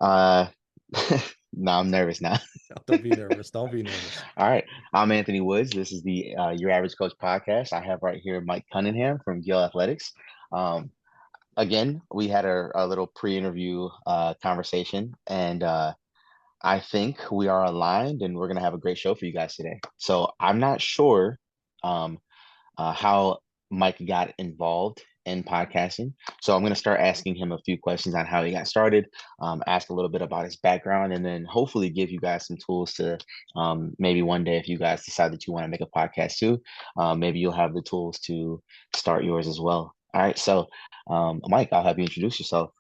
Uh, no, I'm nervous now. Don't be nervous. Don't be nervous. All right. I'm Anthony Woods. This is the Your Average Coach podcast. I have right here Mike Cunningham from Gill Athletics. Um, Again, we had a little pre-interview conversation, and I think we are aligned, and we're going to have a great show for you guys today. So I'm not sure um, how Mike got involved in podcasting. So I'm going to start asking him a few questions on how he got started, ask a little bit about his background, and then hopefully give you guys some tools to maybe one day, if you guys decide that you want to make a podcast too, maybe you'll have the tools to start yours as well. All right. So, Mike, I'll have you introduce yourself.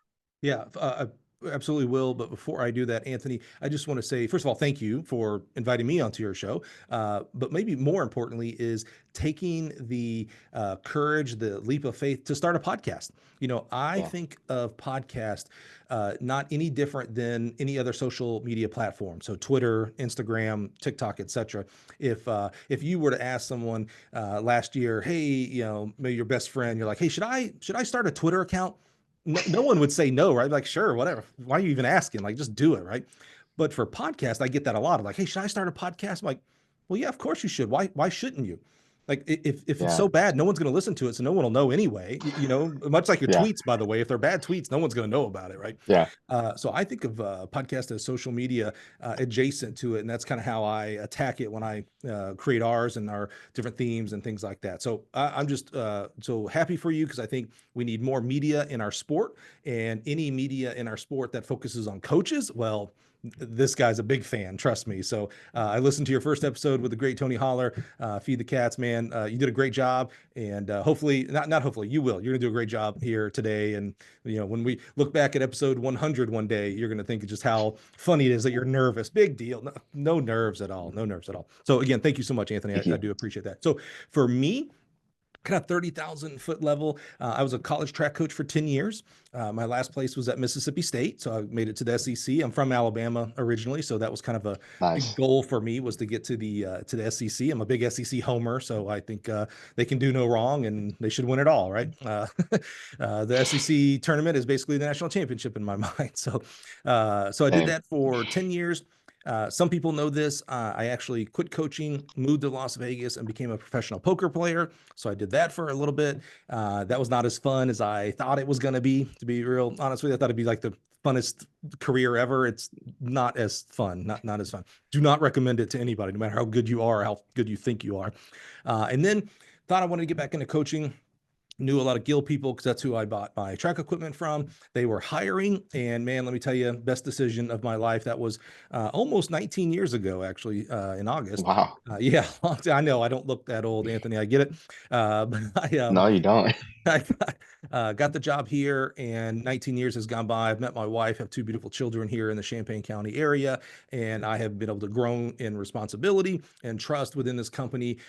Yeah, I absolutely will. But before I do that, Anthony, I just want to say, first of all, thank you for inviting me onto your show. But maybe more importantly, is taking the courage, the leap of faith to start a podcast. I Yeah. think of podcast not any different than any other social media platform. So Twitter, Instagram, TikTok, etc. If you were to ask someone last year, hey, maybe your best friend, you're like, hey, should I start a Twitter account? No one would say no, right? Like, sure, whatever. Why are you even asking? Like, just do it, right? But for podcast, I get that a lot. Of like, hey, should I start a podcast? I'm like, well, yeah, of course you should. Why shouldn't you? Like, if it's Yeah. so bad, no one's going to listen to it, so no one will know anyway. Much like your Yeah. tweets, by the way. If they're bad tweets, no one's going to know about it, right? Yeah. So I think of podcast as social media adjacent to it, and that's kind of how I attack it when I create ours and our different themes and things like that. So I'm just so happy for you because I think we need more media in our sport, and any media in our sport that focuses on coaches, well, this guy's a big fan, trust me. So I listened to your first episode with the great Tony Holler, Feed the Cats, man. You did a great job, and hopefully, not hopefully, you will. You're gonna do a great job here today. And when we look back at episode 100 one day, you're gonna think of just how funny it is that you're nervous. Big deal. No, no nerves at all. No nerves at all. So again, thank you so much, Anthony. Thank I you. do appreciate that. So for me, kind of 30,000 foot level. I was a college track coach for 10 years. My last place was at Mississippi State. So I made it to the SEC. I'm from Alabama originally. So that was kind of a big Nice. goal for me, was to get to the SEC. I'm a big SEC homer. So I think they can do no wrong and they should win it all, right? The SEC tournament is basically the national championship in my mind. So I did Same. that for 10 years. Some people know this. I actually quit coaching, moved to Las Vegas, and became a professional poker player. So I did that for a little bit. That was not as fun as I thought it was going to be. To be real honest with you, I thought it'd be like the funnest career ever. It's not as fun. Not as fun. Do not recommend it to anybody, no matter how good you are, how good you think you are. And then thought I wanted to get back into coaching. Knew a lot of Gill people because that's who I bought my track equipment from. They were hiring, and man, let me tell you, best decision of my life. That was almost 19 years ago, actually, in August. Wow. Yeah, I know I don't look that old, Anthony. I get it. But No, you don't. I got the job here, and 19 years has gone by. I've met my wife, have two beautiful children here in the Champaign County area, and I have been able to grow in responsibility and trust within this company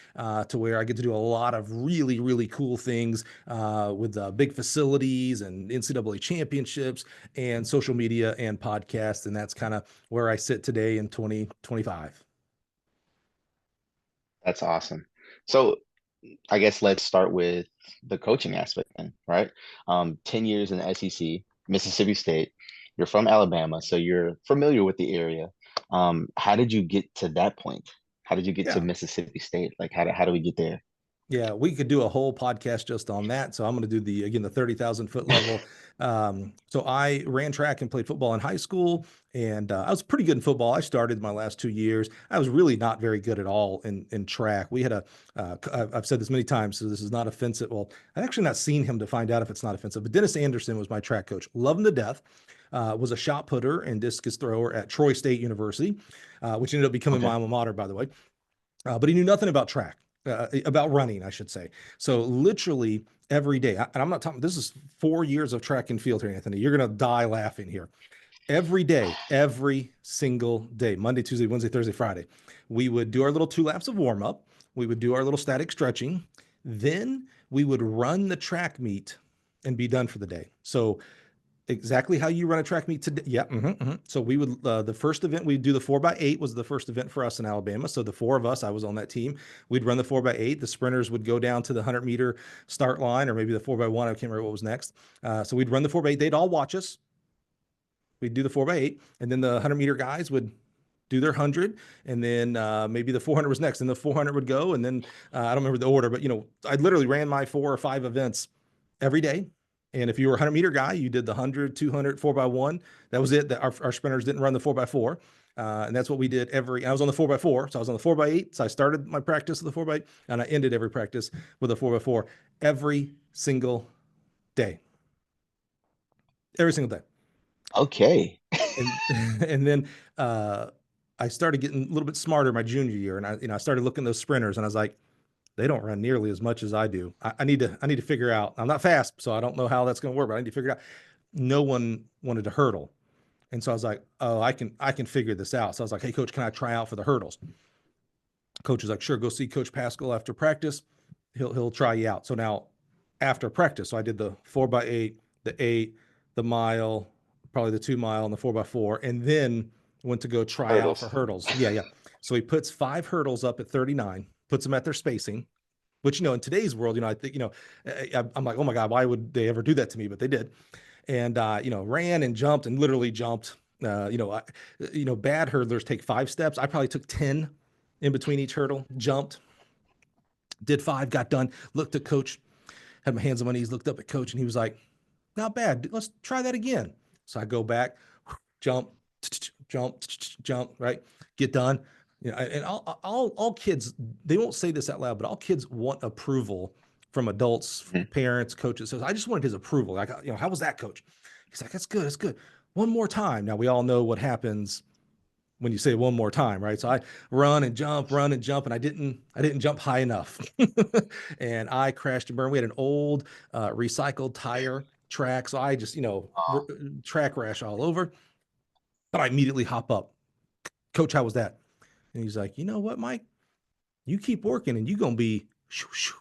to where I get to do a lot of really, really cool things with big facilities and NCAA championships and social media and podcasts. And that's kind of where I sit today in 2025. That's awesome. So I guess let's start with the coaching aspect then, right? 10 years in the SEC, Mississippi State. You're from Alabama, so you're familiar with the area. How did you get to that point? How did you get to Yeah. Mississippi State? Like, how do we get there? Yeah, we could do a whole podcast just on that. So I'm going to do the 30,000 foot level. So I ran track and played football in high school, and I was pretty good in football. I started my last 2 years. I was really not very good at all in track. We had I've said this many times, so this is not offensive. Well, I've actually not seen him to find out if it's not offensive, but Dennis Anderson was my track coach. Love him to death. Was a shot putter and discus thrower at Troy State University, which ended up becoming my Okay. alma mater, by the way. But he knew nothing about track, about running, I should say. So literally every day, and I'm not talking, this is 4 years of track and field here, Anthony. You're going to die laughing here. Every day, every single day, Monday, Tuesday, Wednesday, Thursday, Friday, we would do our little 2 laps of warm up. We would do our little static stretching. Then we would run the track meet and be done for the day. So exactly how you run a track meet today. Yeah. So we would, the first event we'd do, the 4x8 was the first event for us in Alabama. So the four of us, I was on that team. We'd run the 4x8. The sprinters would go down to the 100-meter start line, or maybe the 4x1. I can't remember what was next. So we'd run the 4x8. They'd all watch us. we'd do the 4x8, and then the 100-meter guys would do their 100, and then maybe the 400 was next, and the 400 would go, and then I don't remember the order, but I literally ran my 4 or 5 events every day. And if you were a 100-meter guy, you did the 100, 200, 4x1. That was it. Our sprinters didn't run the 4x4. And that's what we did I was on the 4x4. So I was on the 4x8. So I started my practice with the 4x8, and I ended every practice with a 4x4 every single day. Every single day. Okay. And and then I started getting a little bit smarter my junior year, and I started looking at those sprinters, and I was like, they don't run nearly as much as I do. I need to figure out. I'm not fast, so I don't know how that's going to work, but I need to figure it out. No one wanted to hurdle, and so I was like, oh, I can figure this out. So I was like, hey, coach, can I try out for the hurdles? Coach was like, sure, go see Coach Pascal after practice. He'll try you out. So now after practice, so I did the 4x8, the 8, the mile, probably the 2 mile, and the 4x4, and then went to go try out for Hurdles. hurdles. Yeah. So he puts 5 hurdles up at 39, puts them at their spacing, which, in today's world, I think, I'm like, oh my God, why would they ever do that to me? But they did. And, ran and jumped and literally jumped. Bad hurdlers take 5 steps. I probably took 10 in between each hurdle, jumped, did 5, got done, looked at coach, had my hands on my knees, looked up at coach, and he was like, not bad. Let's try that again. So I go back, jump, jump, right? Get done. And all kids, they won't say this out loud, but all kids want approval from adults, Mhm. parents, coaches. So I just wanted his approval. Like, how was that, coach? He's like, that's good. That's good. One more time. Now we all know what happens when you say one more time, right? So I run and jump, and I didn't jump high enough. And I crashed and burned. We had an old recycled tire track. So I just, Oh, track rash all over. But I immediately hop up. Coach, how was that? And he's like, you know what, Mike? You keep working and you're going to be shoo, shoo.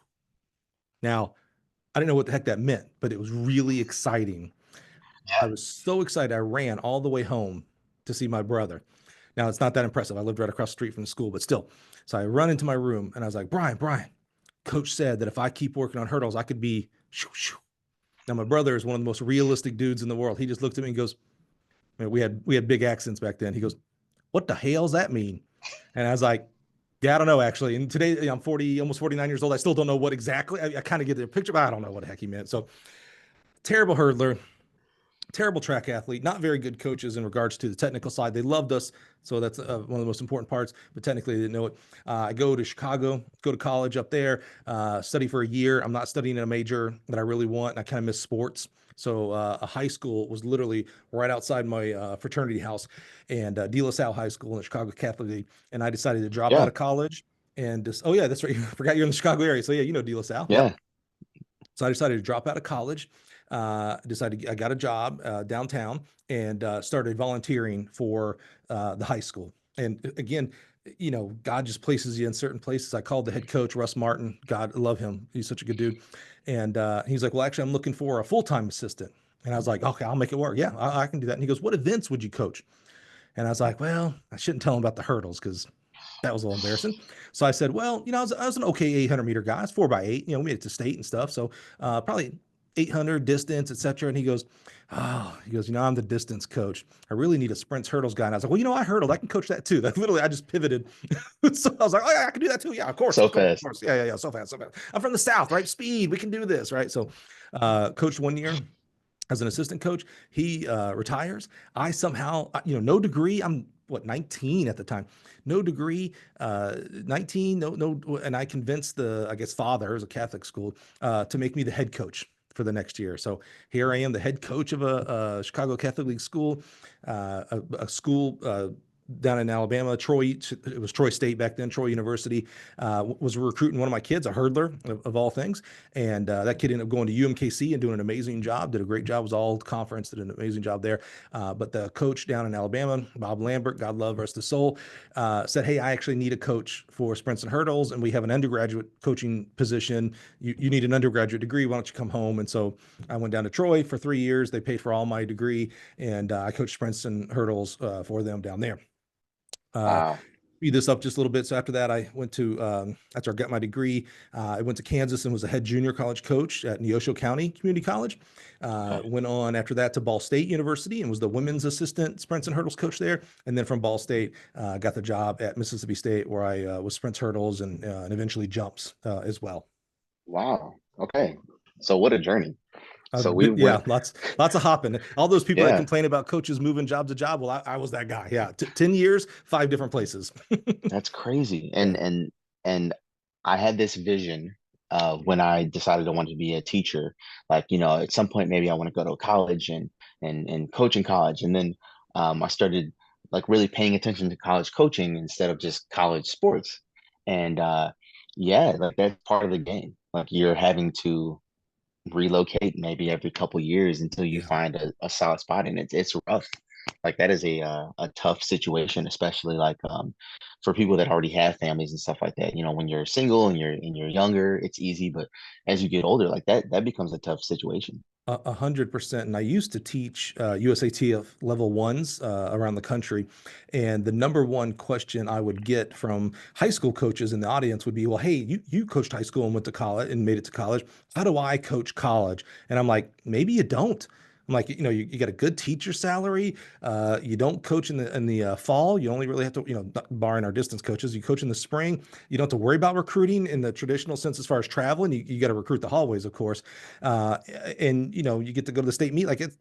Now, I didn't know what the heck that meant, but it was really exciting. I yeah. was so excited. I ran all the way home to see my brother. Now, it's not that impressive. I lived right across the street from the school, but still. So I run into my room and I was like, Brian, coach said that if I keep working on hurdles, I could be shoo, shoo. Now, my brother is one of the most realistic dudes in the world. He just looked at me and goes, man, we had big accents back then. He goes, what the hell does that mean? And I was like, yeah, I don't know, actually. And today I'm 40, almost 49 years old. I still don't know what exactly. I kind of get the picture, but I don't know what the heck he meant. So terrible hurdler, terrible track athlete, not very good coaches in regards to the technical side. They loved us, so that's one of the most important parts, but technically they didn't know it. I go to Chicago, go to college up there, study for a year. I'm not studying in a major that I really want, and I kind of miss sports. So a high school was literally right outside my fraternity house, and De La Salle High School in the Chicago Catholic League. And I decided to drop out Yeah. of college and just, oh yeah, that's right. I forgot you're in the Chicago area. So yeah, De La Salle. Yep. Yeah. So I decided to drop out of college. I got a job downtown and started volunteering for the high school. And again, God just places you in certain places. I called the head coach, Russ Martin. God, I love him. He's such a good dude. And he's like, well, actually, I'm looking for a full-time assistant. And I was like, okay, I'll make it work. Yeah, I can do that. And he goes, what events would you coach? And I was like, well, I shouldn't tell him about the hurdles because that was a little embarrassing. So I said, well, I was an okay 800-meter guy. It's 4x8. We made it to state and stuff. So probably 800 distance, etc. And he goes, I'm the distance coach. I really need a sprints hurdles guy. And I was like, well, I hurdled. I can coach that too. That literally, I just pivoted. So I was like, oh yeah, I can do that too. Yeah, of course, So of course, of fast. course. Yeah. So fast, so fast. I'm from the South, right? Speed. We can do this, right? So coached 1 year as an assistant coach. He retires. I somehow, no degree. I'm what, 19 at the time, no degree, 19, no. And I convinced I guess father, it was a Catholic school, to make me the head coach for the next year. So here I am, the head coach of a Chicago Catholic League school, a school down in Alabama, Troy. It was Troy State back then. Troy University was recruiting one of my kids, a hurdler of all things, and that kid ended up going to UMKC and doing an amazing job. Did a great job. Was all conference. Did an amazing job there. But the coach down in Alabama, Bob Lambert, God love rest his soul, said, "Hey, I actually need a coach for sprints and hurdles, and we have an undergraduate coaching position. You need an undergraduate degree. Why don't you come home?" And so I went down to Troy for 3 years. They paid for all my degree, and I coached sprints and hurdles for them down there. Uh, Wow. speed this up just a little bit. So after that, I went to after I got my degree, I went to Kansas and was a head junior college coach at Neosho County Community College. Okay. Went on after that to Ball State University and was the women's assistant sprints and hurdles coach there. And then from Ball State, got the job at Mississippi State where I was sprints, hurdles, and eventually jumps as well. Wow. Okay. So what a journey. A So we bit, yeah, went, lots of hopping. All those people that yeah, complain about coaches moving job to job. Well, I was that guy. Yeah, 10 years, 5 different places. that's crazy. Yeah, And I had this vision when I decided I wanted to be a teacher. Like, at some point maybe I want to go to college and coach in college. And then I started like really paying attention to college coaching instead of just college sports. And yeah, like that's part of the game. Like you're having to relocate maybe every couple years until you yeah. find a solid spot, and it's rough. Like that is a tough situation, especially like for people that already have families and stuff like that. When you're single and you're younger, it's easy, but as you get older, like that becomes a tough situation. 100%. And I used to teach USAT of level ones around the country. And the number one question I would get from high school coaches in the audience would be, well, hey, you coached high school and went to college and made it to college. How do I coach college? And I'm like, maybe you don't. I'm like, you got a good teacher salary. You don't coach in the fall. You only really have to, barring our distance coaches, you coach in the spring. You don't have to worry about recruiting in the traditional sense as far as traveling. You got to recruit the hallways, of course. Uh, and you get to go to the state meet. Like it's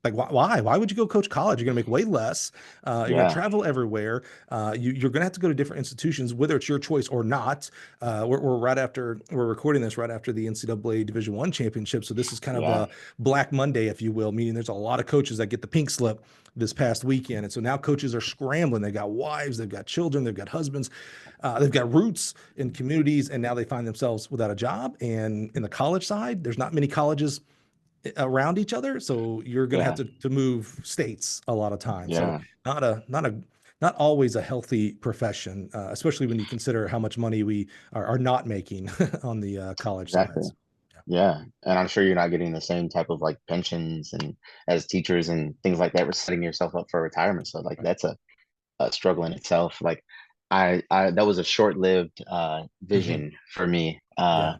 like why would you go coach college? You're gonna make way less. You're gonna Yeah, travel everywhere. You're gonna have to go to different institutions, whether it's your choice or not. We're recording this right after the NCAA Division One championship, so this is kind of yeah, a Black Monday, if you will, meaning there's a lot of coaches that get the pink slip this past weekend, and so now coaches are scrambling. They've got wives, they've got children, they've got husbands, they've got roots in communities, and now they find themselves without a job. And in the college side, there's not many colleges around each other, so you're going to have yeah, to move states a lot of times. So yeah. not a not a not always a healthy profession, especially when you consider how much money we are not making on the college Exactly. sides. Yeah, and I'm sure you're not getting the same type of like pensions and as teachers and things like that. We're setting yourself up for retirement, so like Right. that's a struggle in itself. Like I that was a short-lived Mhm. vision for me Yeah.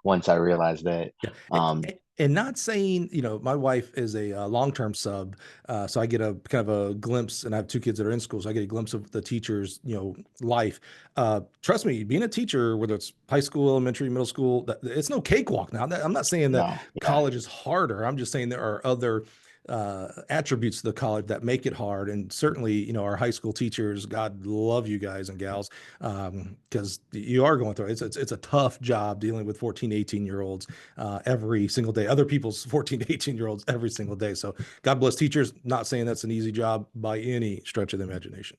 once I realized that. Yeah, Um, and not saying, my wife is a long-term sub, so I get a kind of a glimpse, and I have two kids that are in school, so I get a glimpse of the teacher's, life. Trust me, being a teacher, whether it's high school, elementary, middle school, it's no cakewalk. Now, I'm not saying that no, yeah, college is harder. I'm just saying there are other attributes to the college that make it hard, and certainly, our high school teachers, God love you guys and gals, because you are going through it. It's a tough job dealing with 14, 18-year-olds every single day, other people's 14 to 18-year-olds every single day. So God bless teachers. Not saying that's an easy job by any stretch of the imagination.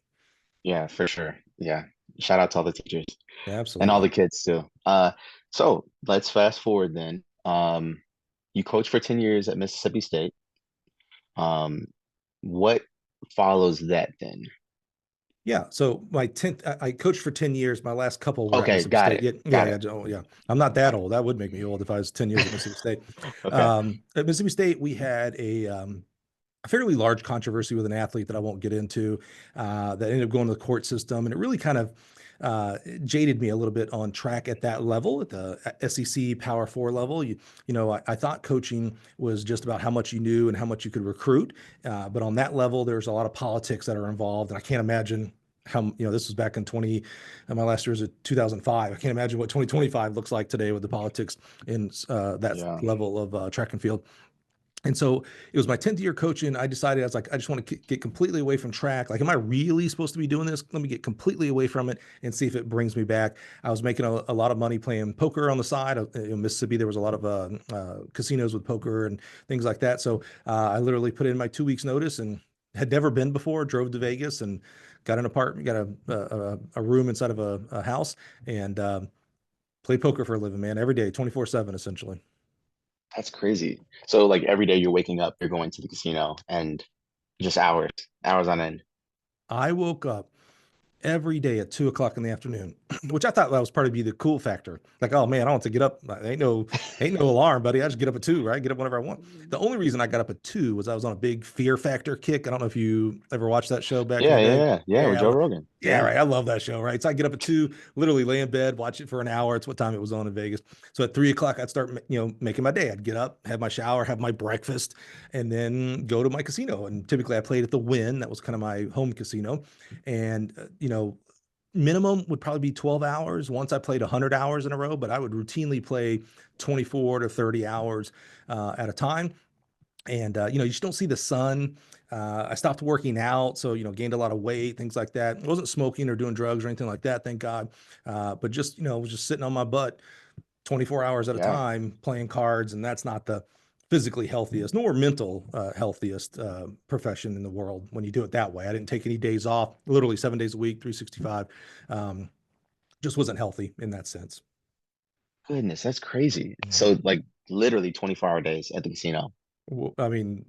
yeah, for sure. Yeah. Shout out to all the teachers and all Absolutely. the kids too. So let's fast forward then. You coached for 10 years at Mississippi State. Um, what follows that then? Yeah. So my 10th, I coached for 10 years. My last couple were at Okay, Mississippi got State. it. Yeah. Yeah. Got Yeah. it. Oh, yeah. I'm not that Got it. old. That would make me old if I was 10 years at Mississippi State. Okay. At Mississippi State, we had a fairly large controversy with an athlete that I won't get into, that ended up going to the court system. And it really kind of jaded me a little bit on track at that level, at the SEC Power Four level. I thought coaching was just about how much you knew and how much you could recruit. But on that level, there's a lot of politics that are involved. And I can't imagine how, this was back in my last year was at 2005. I can't imagine what 2025 looks like today with the politics in that Yeah. level of track and field. And so it was my 10th year coaching. I decided, I was like, I just want to get completely away from track. Like, am I really supposed to be doing this? Let me get completely away from it and see if it brings me back. I was making a lot of money playing poker on the side. In Mississippi, there was a lot of casinos with poker and things like that. So I literally put in my 2 weeks notice and had never been before, drove to Vegas and got an apartment, got a room inside of a house, and played poker for a living, man, every day, 24/7, essentially. That's crazy. So like every day you're waking up, you're going to the casino and just hours on end. I woke up every day at 2 o'clock in the afternoon, which I thought that was probably be the cool factor. Like, oh man, I want to get up. Ain't no alarm, buddy. I just get up at 2, right? Get up whenever I want. The only reason I got up at 2 was I was on a big Fear Factor kick. I don't know if you ever watched that show back in Yeah, the yeah, day. yeah, yeah. With Yeah, Joe Rogan. Yeah, Yeah. right. I love that show, right? So I get up at 2, literally lay in bed, watch it for an hour. It's what time it was on in Vegas. So at 3 o'clock, I'd start, making my day. I'd get up, have my shower, have my breakfast, and then go to my casino. And typically I played at the Win. That was kind of my home casino. And, minimum would probably be 12 hours. Once I played 100 hours in a row, but I would routinely play 24 to 30 hours at a time. And you just don't see the sun. I stopped working out, so gained a lot of weight, things like that. I wasn't smoking or doing drugs or anything like that, thank God. But just was just sitting on my butt 24 hours at a Yeah. time playing cards, and that's not the physically healthiest nor mental healthiest profession in the world when you do it that way. I didn't take any days off, literally 7 days a week, 365. Um, just wasn't healthy in that sense. Goodness, that's crazy. Yeah. So like literally 24-hour days at the casino. I mean,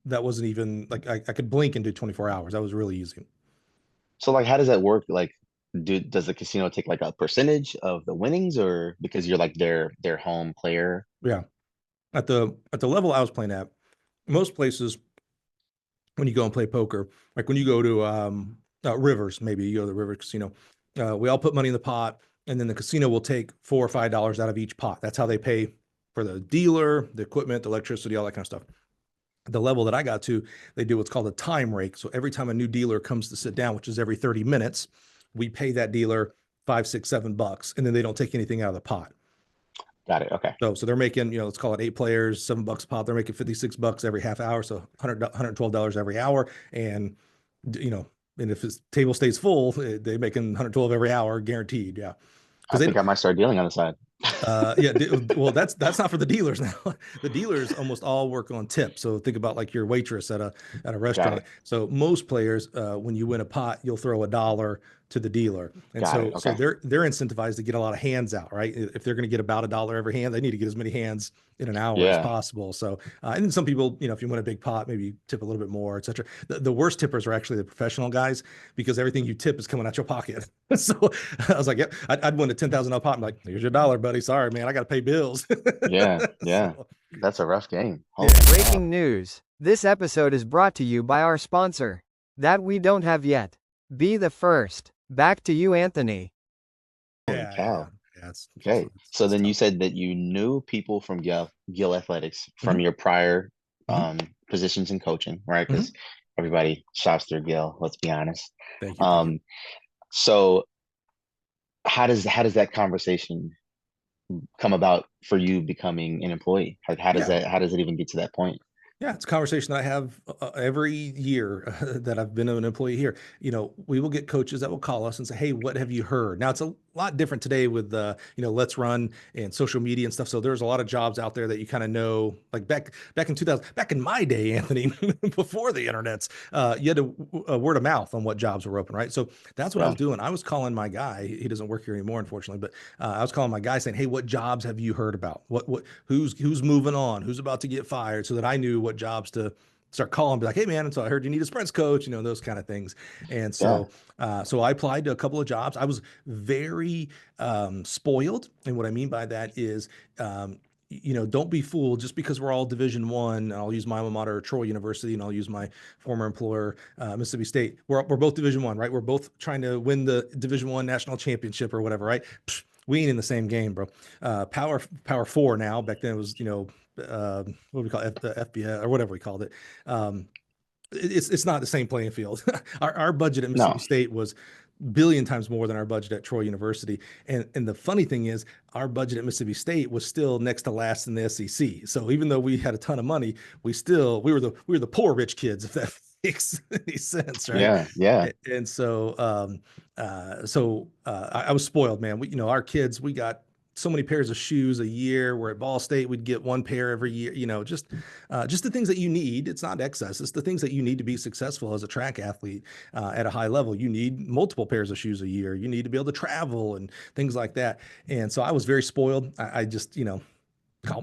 that wasn't even like I could blink and do 24 hours. That was really easy. So like how does that work? Like does the casino take like a percentage of the winnings or because you're like their home player? Yeah. At the level I was playing at, most places when you go and play poker, like when you go to Rivers, maybe you go to the Rivers Casino, we all put money in the pot, and then the casino will take $4 or $5 out of each pot. That's how they pay for the dealer, the equipment, the electricity, all that kind of stuff. The level that I got to, they do what's called a time rake. So every time a new dealer comes to sit down, which is every 30 minutes, we pay that dealer 5, 6, $7, and then they don't take anything out of the pot. Got it. Okay. So they're making, let's call it 8 players, $7 a pop. They're making $56 every half hour. So $112 every hour. And, you know, and if his table stays full, they making 112 every hour guaranteed. Yeah. I Because they think don't, I might start dealing on the side. yeah, well, that's not for the dealers now. The dealers almost all work on tips. So think about like your waitress at a Got restaurant. it. So most players, when you win a pot, you'll throw $1 to the dealer, and Got it. so Okay. they're incentivized to get a lot of hands out, right? If they're going to get about $1 every hand, they need to get as many hands in an hour as Yeah. possible. So and then some people, if you win a big pot, maybe tip a little bit more, etc. The worst tippers are actually the professional guys because everything you tip is coming out your pocket. So I was like, yep, I'd win a $10,000 pot. I'm like, here's your dollar, buddy. Sorry, man, I got to pay bills. Yeah. Yeah. So That's a rough game. Holy yeah, cow. Breaking news. This episode is brought to you by our sponsor. That we don't have yet. Be the first. Back to you, Anthony. Holy yeah, yeah, cow. yeah. Okay. So It's then you tough. said that you knew people from Gill Athletics from Mhm, your prior mhm, positions in coaching, right? Because mhm. everybody shops through Gill, let's be honest. Thank you, thank you. Um, so how does that conversation come about for you becoming an employee? Like Yeah, how does it even get to that point? Yeah, it's a conversation that I have every year that I've been an employee here. We will get coaches that will call us and say, "Hey, what have you heard?" Now it's a lot different today with Let's Run and social media and stuff. So there's a lot of jobs out there that you kind of know, like back in 2000, back in my day, Anthony, before the internet's, you had a word of mouth on what jobs were open, right? So that's what I was Yeah. doing. I was calling my guy. He doesn't work here anymore, unfortunately, but I was calling my guy saying, "Hey, what jobs have you heard about? Who's moving on? Who's about to get fired?" So that I knew what jobs to start calling, be like, "Hey, man, and so I heard you need a sprints coach," those kind of things. And Yeah. so I applied to a couple of jobs. I was very spoiled, and what I mean by that is. Don't be fooled just because we're all Division 1. I'll use my alma mater, Troy University, and I'll use my former employer, Mississippi State. We're both Division 1, right? We're both trying to win the Division 1 national championship or whatever, right? Psh, we ain't in the same game, bro. Power 4 now. Back then it was, what do we call it? The FBS or whatever we called it. Um, it's not the same playing field. Our budget at No. Mississippi State was billion times more than our budget at Troy University. And the funny thing is, our budget at Mississippi State was still next to last in the SEC. So even though we had a ton of money, we were the poor rich kids, if that makes any sense, right? Yeah. Yeah. And so I was spoiled, man. Our kids, we got so many pairs of shoes a year. Where at Ball State, we'd get one pair every year. Just the things that you need. It's not excess. It's the things that you need to be successful as a track athlete at a high level. You need multiple pairs of shoes a year. You need to be able to travel and things like that. And so I was very spoiled. I just,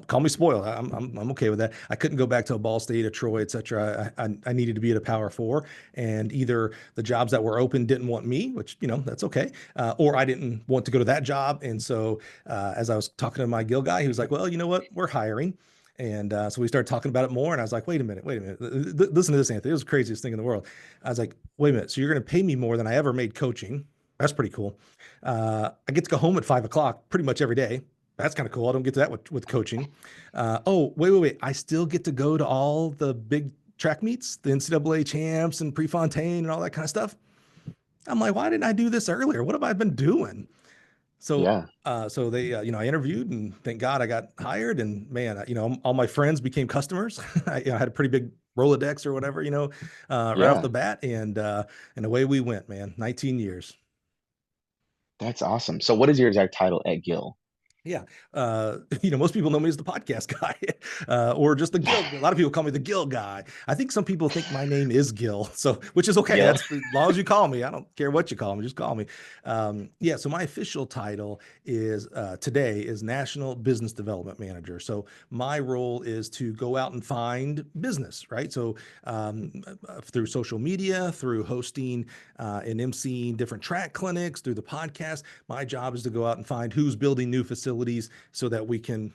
call me spoiled. I'm okay with that. I couldn't go back to a Ball State, a Troy, etc. I needed to be at a Power 4, and either the jobs that were open didn't want me, which that's okay, or I didn't want to go to that job. And so as I was talking to my Gill guy, he was like, "Well, you know what? We're hiring." And so we started talking about it more. And I was like, wait a minute. Listen to this, Anthony. It was the craziest thing in the world. I was like, wait a minute. So you're going to pay me more than I ever made coaching. That's pretty cool. I get to go home at 5 o'clock pretty much every day. That's kind of cool. I don't get to that with coaching. Oh, wait. I still get to go to all the big track meets, the NCAA champs and Prefontaine and all that kind of stuff. I'm like, why didn't I do this earlier? What have I been doing? So, Yeah. so they, I interviewed, and thank God I got hired. And man, all my friends became customers. I had a pretty big Rolodex or whatever, right off Yeah. the bat, and away we went, man. 19 years. That's awesome. So what is your exact title at Gill? Yeah. Most people know me as the podcast guy, or just the Gill. A lot of people call me the Gill guy. I think some people think my name is Gill, so which is okay. Gill. That's as long as you call me. I don't care what you call me, just call me. Yeah. So my official title is today is National Business Development Manager. So my role is to go out and find business, right? So through social media, through hosting and emceeing different track clinics, through the podcast, my job is to go out and find who's building new facilities so that we can,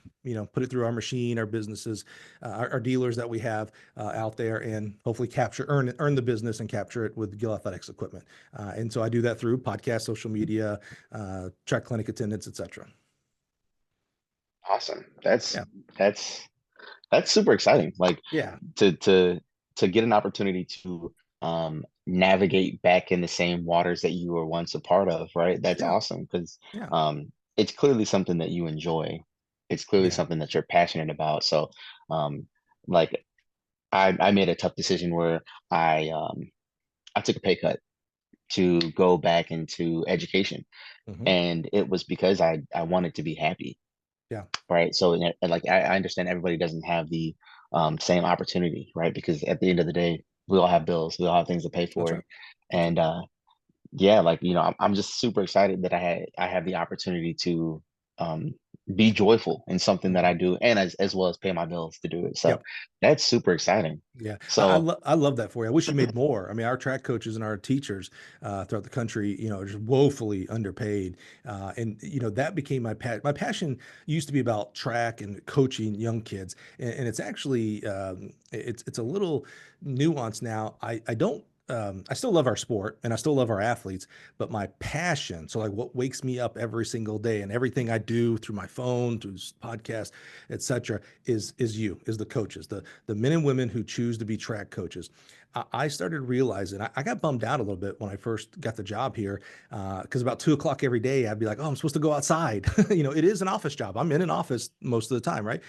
put it through our machine, our businesses, our dealers that we have out there, and hopefully earn the business and capture it with Gill Athletics equipment. And so I do that through podcast, social media, track clinic attendance, etc. Awesome. That's Yeah. that's that's super exciting. Like Yeah. to get an opportunity to navigate back in the same waters that you were once a part of, right? That's Yeah. awesome because Yeah. it's clearly something that you enjoy. It's clearly Yeah. something that you're passionate about. So um like I made a tough decision where I took a pay cut to go back into education. Hmm. And it was because I wanted to be happy, Yeah. right? So and like I understand everybody doesn't have the same opportunity, right? Because at the end of the day, we all have bills, we all have things to pay That's for. right. That's right. And yeah, like I'm just super excited that I have the opportunity to um be joyful in something that I Mhm. do, and as well as pay my bills to do it. So Yep. that's super exciting. Yeah, So I love that for you. I wish you made more. I mean, our track coaches and our teachers throughout the country, are just woefully underpaid, and that became my passion. My passion used to be about track and coaching young kids, and it's actually it's a little nuanced now. I don't. I still love our sport and I still love our athletes, but my passion, so like what wakes me up every single day and everything I do through my phone, through this podcast, etc., is the coaches, the men and women who choose to be track coaches. I started realizing I got bummed out a little bit when I first got the job here because about 2 o'clock every day I'd be like, oh, I'm supposed to go outside. It is an office job. I'm in an office most of the time, right?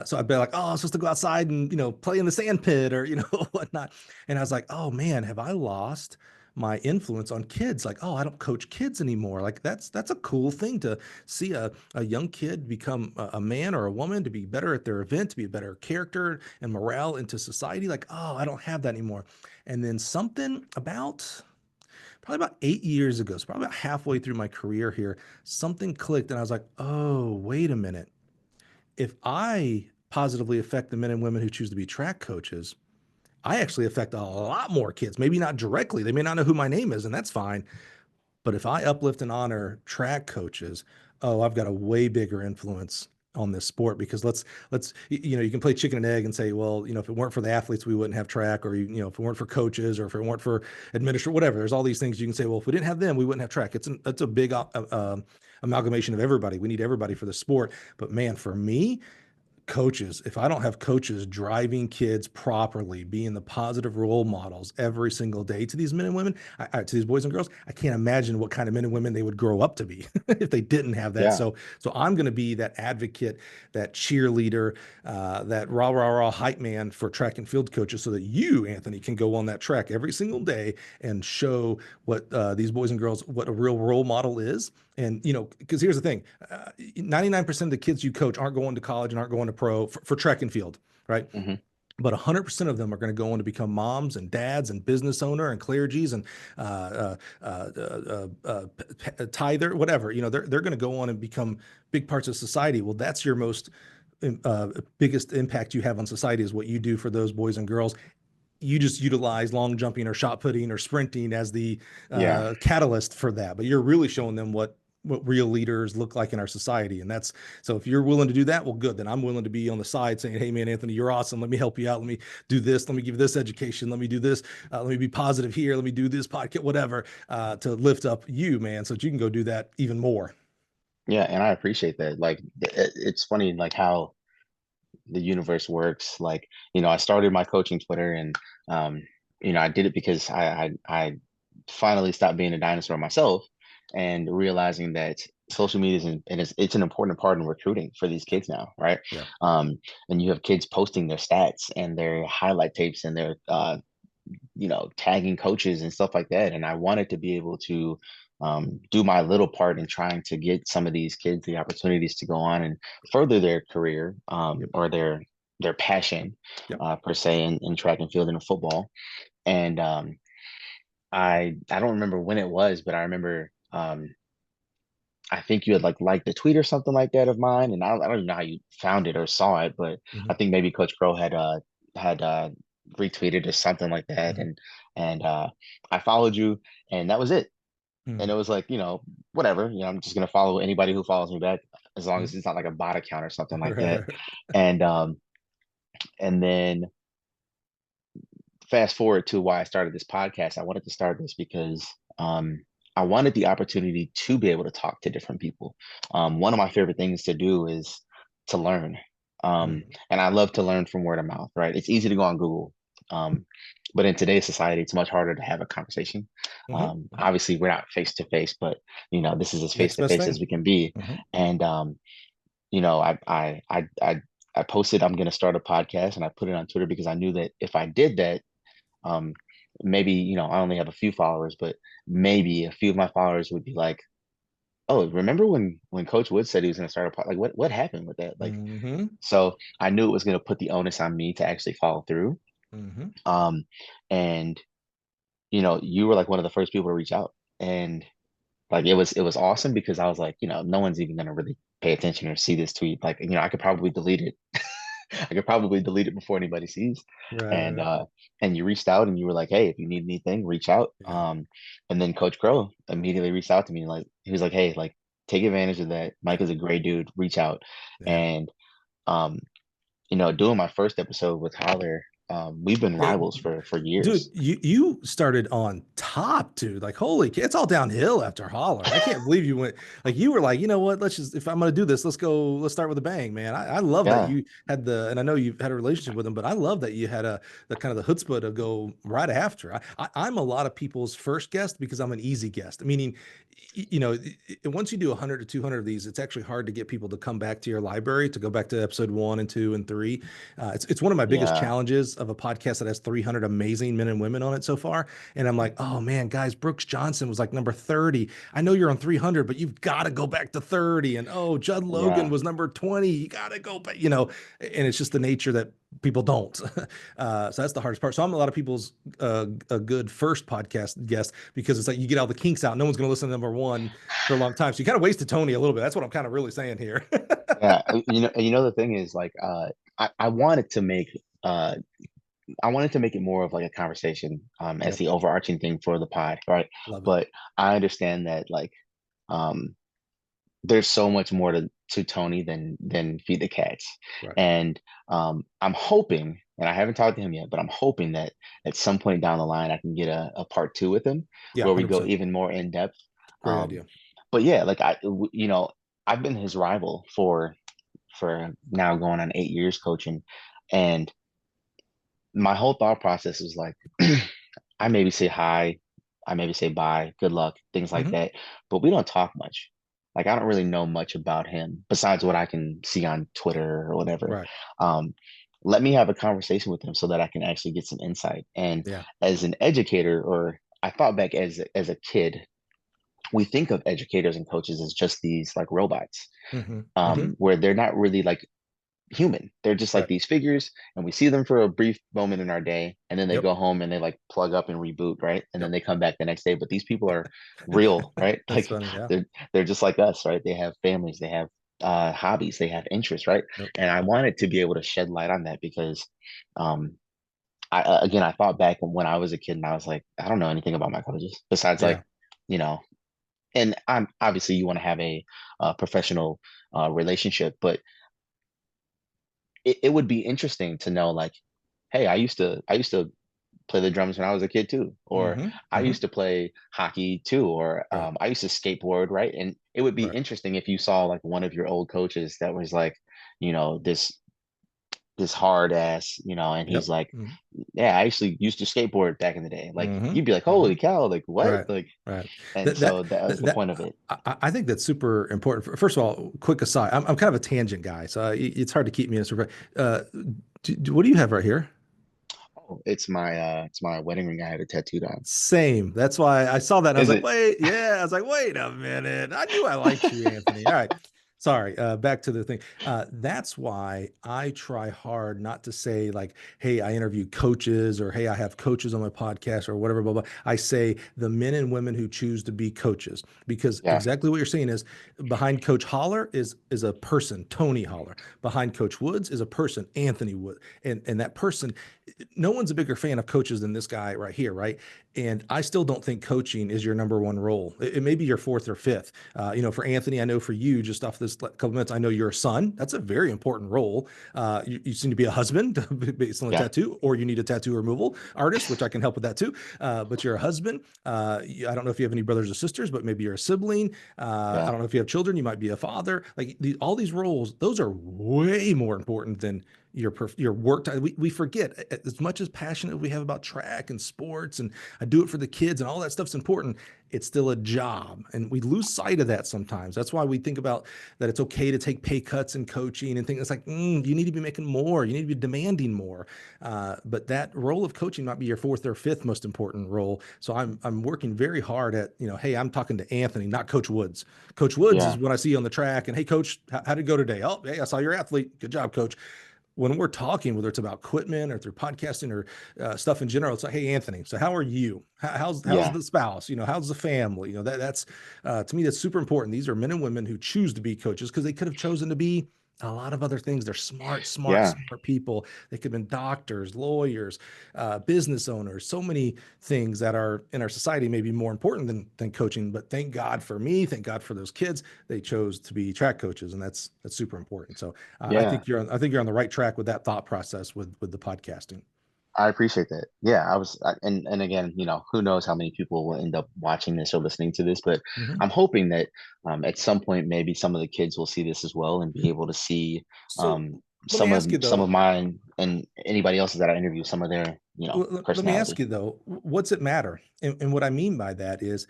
So I'd be like, oh, I'm supposed to go outside and play in the sand pit or whatnot. And I was like, oh man, have I lost my influence on kids? Like, oh, I don't coach kids anymore. Like that's a cool thing to see a young kid become a man or a woman, to be better at their event, to be a better character and morale into society. Like, oh, I don't have that anymore. And then something about probably about 8 years ago, so probably about halfway through my career here, something clicked and I was like, oh, wait a minute. If I positively affect the men and women who choose to be track coaches, I actually affect a lot more kids. Maybe not directly. They may not know who my name is, and that's fine. But if I uplift and honor track coaches, oh, I've got a way bigger influence on this sport. Because you can play chicken and egg and say, well, if it weren't for the athletes, we wouldn't have track, or if it weren't for coaches, or if it weren't for administrators, whatever. There's all these things you can say. Well, if we didn't have them, we wouldn't have track. It's a big amalgamation of everybody. We need everybody for the sport. But man, for me, coaches, if I don't have coaches driving kids properly, being the positive role models every single day to these men and women, to these boys and girls, I can't imagine what kind of men and women they would grow up to be if they didn't have that. yeah, So I'm going to be that advocate, that cheerleader, that rah hype man for track and field coaches, so that you, Anthony, can go on that track every single day and show what these boys and girls, what a real role model is. And because here's the thing, 99% of the kids you coach aren't going to college and aren't going to pro for track and field, right? hmm, But 100% of them are going to go on to become moms and dads and business owner and clergies and tither, whatever. They're going to go on and become big parts of society. Well, that's your most biggest impact you have on society, is what you do for those boys and girls. You just utilize long jumping or shot putting or sprinting as the yeah, catalyst for that, but you're really showing them what what real leaders look like in our society. And that's, so if you're willing to do that, well, good. Then I'm willing to be on the side saying, hey man, Anthony, you're awesome. Let me help you out. Let me do this. Let me give you this education. Let me do this. Let me be positive here. Let me do this podcast, whatever, to lift up you, man, so that you can go do that even more. Yeah, and I appreciate that. Like it's funny like how the universe works. Like, I started my coaching Twitter, and I did it because I finally stopped being a dinosaur myself, and realizing that social media is it's an important part in recruiting for these kids now, right? Yeah. And you have kids posting their stats and their highlight tapes and their tagging coaches and stuff like that. And I wanted to be able to do my little part in trying to get some of these kids the opportunities to go on and further their career, Yep. or their passion, Yep. per se, in track and field and in football. And I don't remember when it was, but I remember, I think you had liked the tweet or something like that of mine, and I don't even know how you found it or saw it, but Mm-hmm. I think maybe Coach Crow had retweeted or something like that, Mm-hmm. and I followed you, and that was it. And Mm-hmm. it was like, whatever, I'm just gonna follow anybody who follows me back, as long as Mm-hmm. it's not like a bot account or something like that. And and then fast forward to why I started this podcast. I wanted to start this because I wanted the opportunity to be able to talk to different people. One of my favorite things to do is to learn. Mm-hmm. And I love to learn from word of mouth, right? It's easy to go on Google. But in today's society, it's much harder to have a conversation. Mm-hmm. Obviously, we're not face to face, but this is as face Next to best face as thing. we can be. Mm-hmm. And I posted I'm going to start a podcast, and I put it on Twitter because I knew that if I did that, um, maybe I only have a few followers, but maybe a few of my followers would be like, "Oh, remember when Coach Wood said he was going to start a pod? Like, what happened with that?" Like, Mm-hmm. so I knew it was going to put the onus on me to actually follow through. Mm-hmm. Um, and you were like one of the first people to reach out, and like it was awesome because I was like, no one's even going to really pay attention or see this tweet. Like, I could probably delete it. I could probably delete it before anybody sees. Right. Right. And Right. you reached out and you were like, hey, if you need anything, reach out. Yeah. And then Coach Crow immediately reached out to me. Like he was like, hey, like take advantage of that. Mike Yeah. is a great dude. Reach out. Yeah. And um, doing my first episode with Holler, we've been Yeah. rivals for Dude, years. you started on top, dude. Like, holy, it's all downhill after Holler. I can't believe you went, like, you were like, you know what? Let's just, if I'm going to do this, let's start with a bang, man. I love that Yeah, you had and I know you've had a relationship with him, but I love that you had the kind of the chutzpah to go right after. I'm a lot of people's first guest because I'm an easy guest, meaning, once you do 100 to 200 of these, it's actually hard to get people to come back to your library, to go back to episode 1 and 2 and 3. It's one of my biggest yeah, challenges of a podcast that has 300 amazing men and women on it so far. And I'm like, oh man, guys, Brooks Johnson was like number 30. I know you're on 300, but you've got to go back to 30. And oh, Judd Logan yeah, was number 20. You got to go back, and it's just the nature that people don't. So that's the hardest part. So I'm a lot of people's a good first podcast guest because it's like you get all the kinks out. No one's going to listen to number one for a long time. So you kind of wasted Tony a little bit. That's what I'm kind of really saying here. yeah. The thing is like, I wanted to make uh it more of like a conversation, as Yep. the overarching thing for the pod, right? Love it. But I understand that like, um, there's so much more to Tony than feed the cats, Right. and I'm hoping, and I haven't talked to him yet, but I'm hoping that at some point down the line I can get a part two with him Yeah. where we go 100%. even more in depth. Great Um, idea. but yeah, like I've been his rival for now going on 8 years coaching, and my whole thought process was like, I maybe say hi, I maybe say bye, good luck, things like Hmm. that, but we don't talk much. Like I don't really know much about him besides what I can see on Twitter or whatever. Right. Um, Let me have a conversation with him so that I can actually get some insight. And Yeah. as an educator, or I thought back as a kid, we think of educators and coaches as just these like robots, Hmm. Hmm. where they're not really like human. They're just like Right. these figures, and we see them for a brief moment in our day, and then they Yep. go home and they like plug up and reboot, right? And then Yep. they come back the next day. But these people are real, right? That's Like funny. Yeah. they're just like us, right? They have families, they have hobbies, they have interests, right? Yep. And I wanted to be able to shed light on that because, um, again, I thought back when I was a kid and I was like, I don't know anything about my coaches besides like, Yeah. you know, and I'm obviously you want to have a professional relationship, but it would be interesting to know, like, hey, I used to play the drums when I was a kid too, or Hmm. I Hmm. used to play hockey too, or Right. I used to skateboard, right? And it would be Right. interesting if you saw like one of your old coaches that was like, this hard ass, and he's Yep. like, Mhm. yeah, I actually used to skateboard back in the day. Like Mhm, you'd be like, mhm. holy cow, like what? Right, Like, right. and That so that that was that the that point of it. I think that's super important. First of all, quick aside, I'm kind of a tangent guy, so it's hard to keep me in a sort of. What do you have right here? Oh, it's my wedding ring I had it tattooed on. Same. That's why I saw that and I was Is like, it? wait, yeah. I was like, wait a minute. I knew I liked you, Anthony. All right. Sorry. Back to the thing. That's why I try hard not to say like, hey, I interview coaches or hey, I have coaches on my podcast or whatever, blah, blah. I say the men and women who choose to be coaches, because Yeah, exactly what you're saying is behind Coach Holler is a person, Tony Holler. Behind Coach Woods is a person, Anthony Wood. And that person, no one's a bigger fan of coaches than this guy right here, right? And I still don't think coaching is your number one role. It may be your fourth or fifth. For Anthony, I know for you, just off this couple minutes, I know you're a son. That's a very important role. You seem to be a husband based on the yeah, tattoo, or you need a tattoo removal artist, which I can help with that too. But you're a husband. I don't know if you have any brothers or sisters, but maybe you're a sibling. I yeah, don't know if you have children. You might be a father. Like all these roles, those are way more important than your work time. We forget as much as passionate we have about track and sports and I do it for the kids and all that stuff's important. It's still a job. And we lose sight of that sometimes. That's why we think about that it's okay to take pay cuts in coaching and things. It's like, you need to be making more. You need to be demanding more. But that role of coaching might be your fourth or fifth most important role. So I'm working very hard at, hey, I'm talking to Anthony, not Coach Woods. Coach Woods is yeah, what I see on the track. And hey, coach, how did it go today? Oh, hey, I saw your athlete. Good job, coach. When we're talking, whether it's about equipment or through podcasting or stuff in general, it's like, hey, Anthony, so how are you? How's yeah, the spouse? How's the family? That's to me, that's super important. These are men and women who choose to be coaches because they could have chosen to be a lot of other things. They're smart, smart, yeah, smart people. They could have been doctors, lawyers, business owners, so many things that are in our society may be more important than coaching. But thank God for me, thank God for those kids. They chose to be track coaches, and that's super important. So yeah. I think you're on the right track with that thought process with the podcasting. I appreciate that. Yeah, and again, who knows how many people will end up watching this or listening to this, but Mhm. I'm hoping that at some point maybe some of the kids will see this as well and be able to see So um, let me some of ask you some though. of mine and anybody else's that I interview, some of their Let me ask personality. you though. What's it matter? And what I mean by that is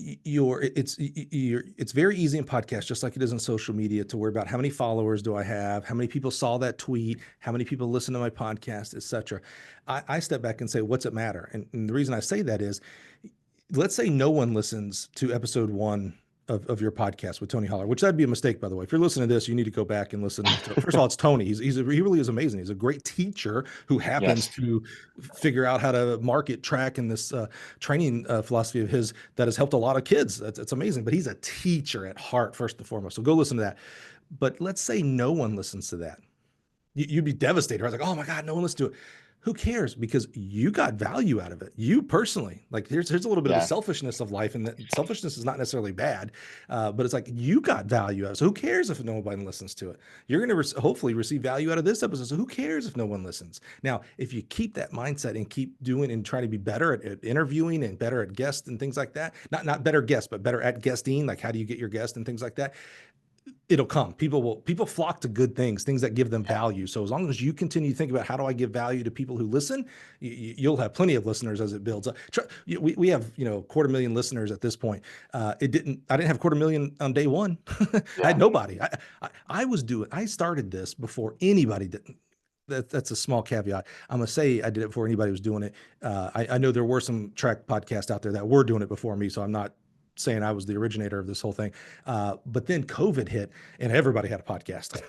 it's very easy in podcasts just like it is in social media to worry about how many followers do I have, how many people saw that tweet, how many people listen to my podcast, etc. I step back and say what's it matter, and the reason I say that is let's say no one listens to episode one of your podcast with Tony Holler, which that'd be a mistake, by the way. If you're listening to this, you need to go back and listen. First of all, it's Tony. He really is amazing. He's a great teacher who happens Yes. to figure out how to market track in this training philosophy of his that has helped a lot of kids. That's amazing. But he's a teacher at heart, first and foremost. So go listen to that. But let's say no one listens to that. You'd be devastated. I was like, oh my God, no one listens to it. Who cares? Because you got value out of it. You personally, like here's a little bit of the Yeah. selfishness of life, and that selfishness is not necessarily bad, but it's like you got value out of it. So who cares if nobody listens to it? You're going to hopefully receive value out of this episode. So who cares if no one listens? Now, if you keep that mindset and keep doing and try to be better at interviewing and better at guests and things like that, not better guests, but better at guesting, like how do you get your guest and things like that, it'll come. People flock to good things that give them Yeah. value. So as long as you continue to think about how do I give value to people who listen, you'll have plenty of listeners as it builds up. We have 250,000 listeners at this point. I didn't have 250,000 on day one. I had Yeah. nobody. I started this before anybody did. That's a small caveat. I'm gonna say I did it before anybody was doing it. I know there were some track podcasts out there that were doing it before me, so I'm not saying I was the originator of this whole thing. But then COVID hit, and everybody had a podcast,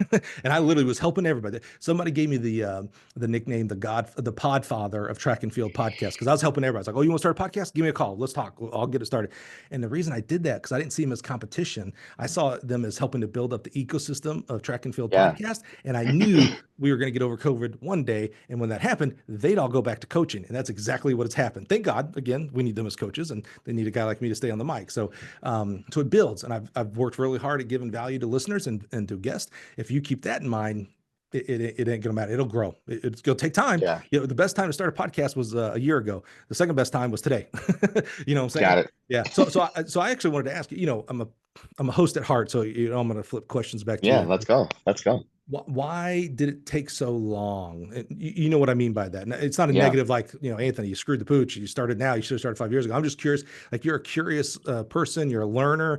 and I literally was helping everybody. Somebody gave me the nickname the Podfather of track and field podcast because I was helping everybody. I was like, "Oh, you want to start a podcast? Give me a call. Let's talk. I'll get it started." And the reason I did that because I didn't see them as competition. I saw them as helping to build up the ecosystem of track and field Yeah. podcast, and I knew we were going to get over COVID one day. And when that happened, they'd all go back to coaching. And that's exactly what has happened. Thank God. Again, we need them as coaches, and they need a guy like me to stay on the mic. So, so it builds. And I've worked really hard at giving value to listeners and to guests. If you keep that in mind, it ain't gonna matter. It'll grow. It's gonna take time. Yeah. You know, the best time to start a podcast was a year ago. The second best time was today. You know what I'm saying? Got it. Yeah. So I actually wanted to ask you. You know, I'm a host at heart, so you know I'm gonna flip questions back to Yeah, you. let's go. Let's go. Why did it take so long? And you know what I mean by that. It's not a Yeah. negative, like, you know, Anthony, you screwed the pooch. You started now. You should have started 5 years ago. I'm just curious. Like, you're a curious person. You're a learner.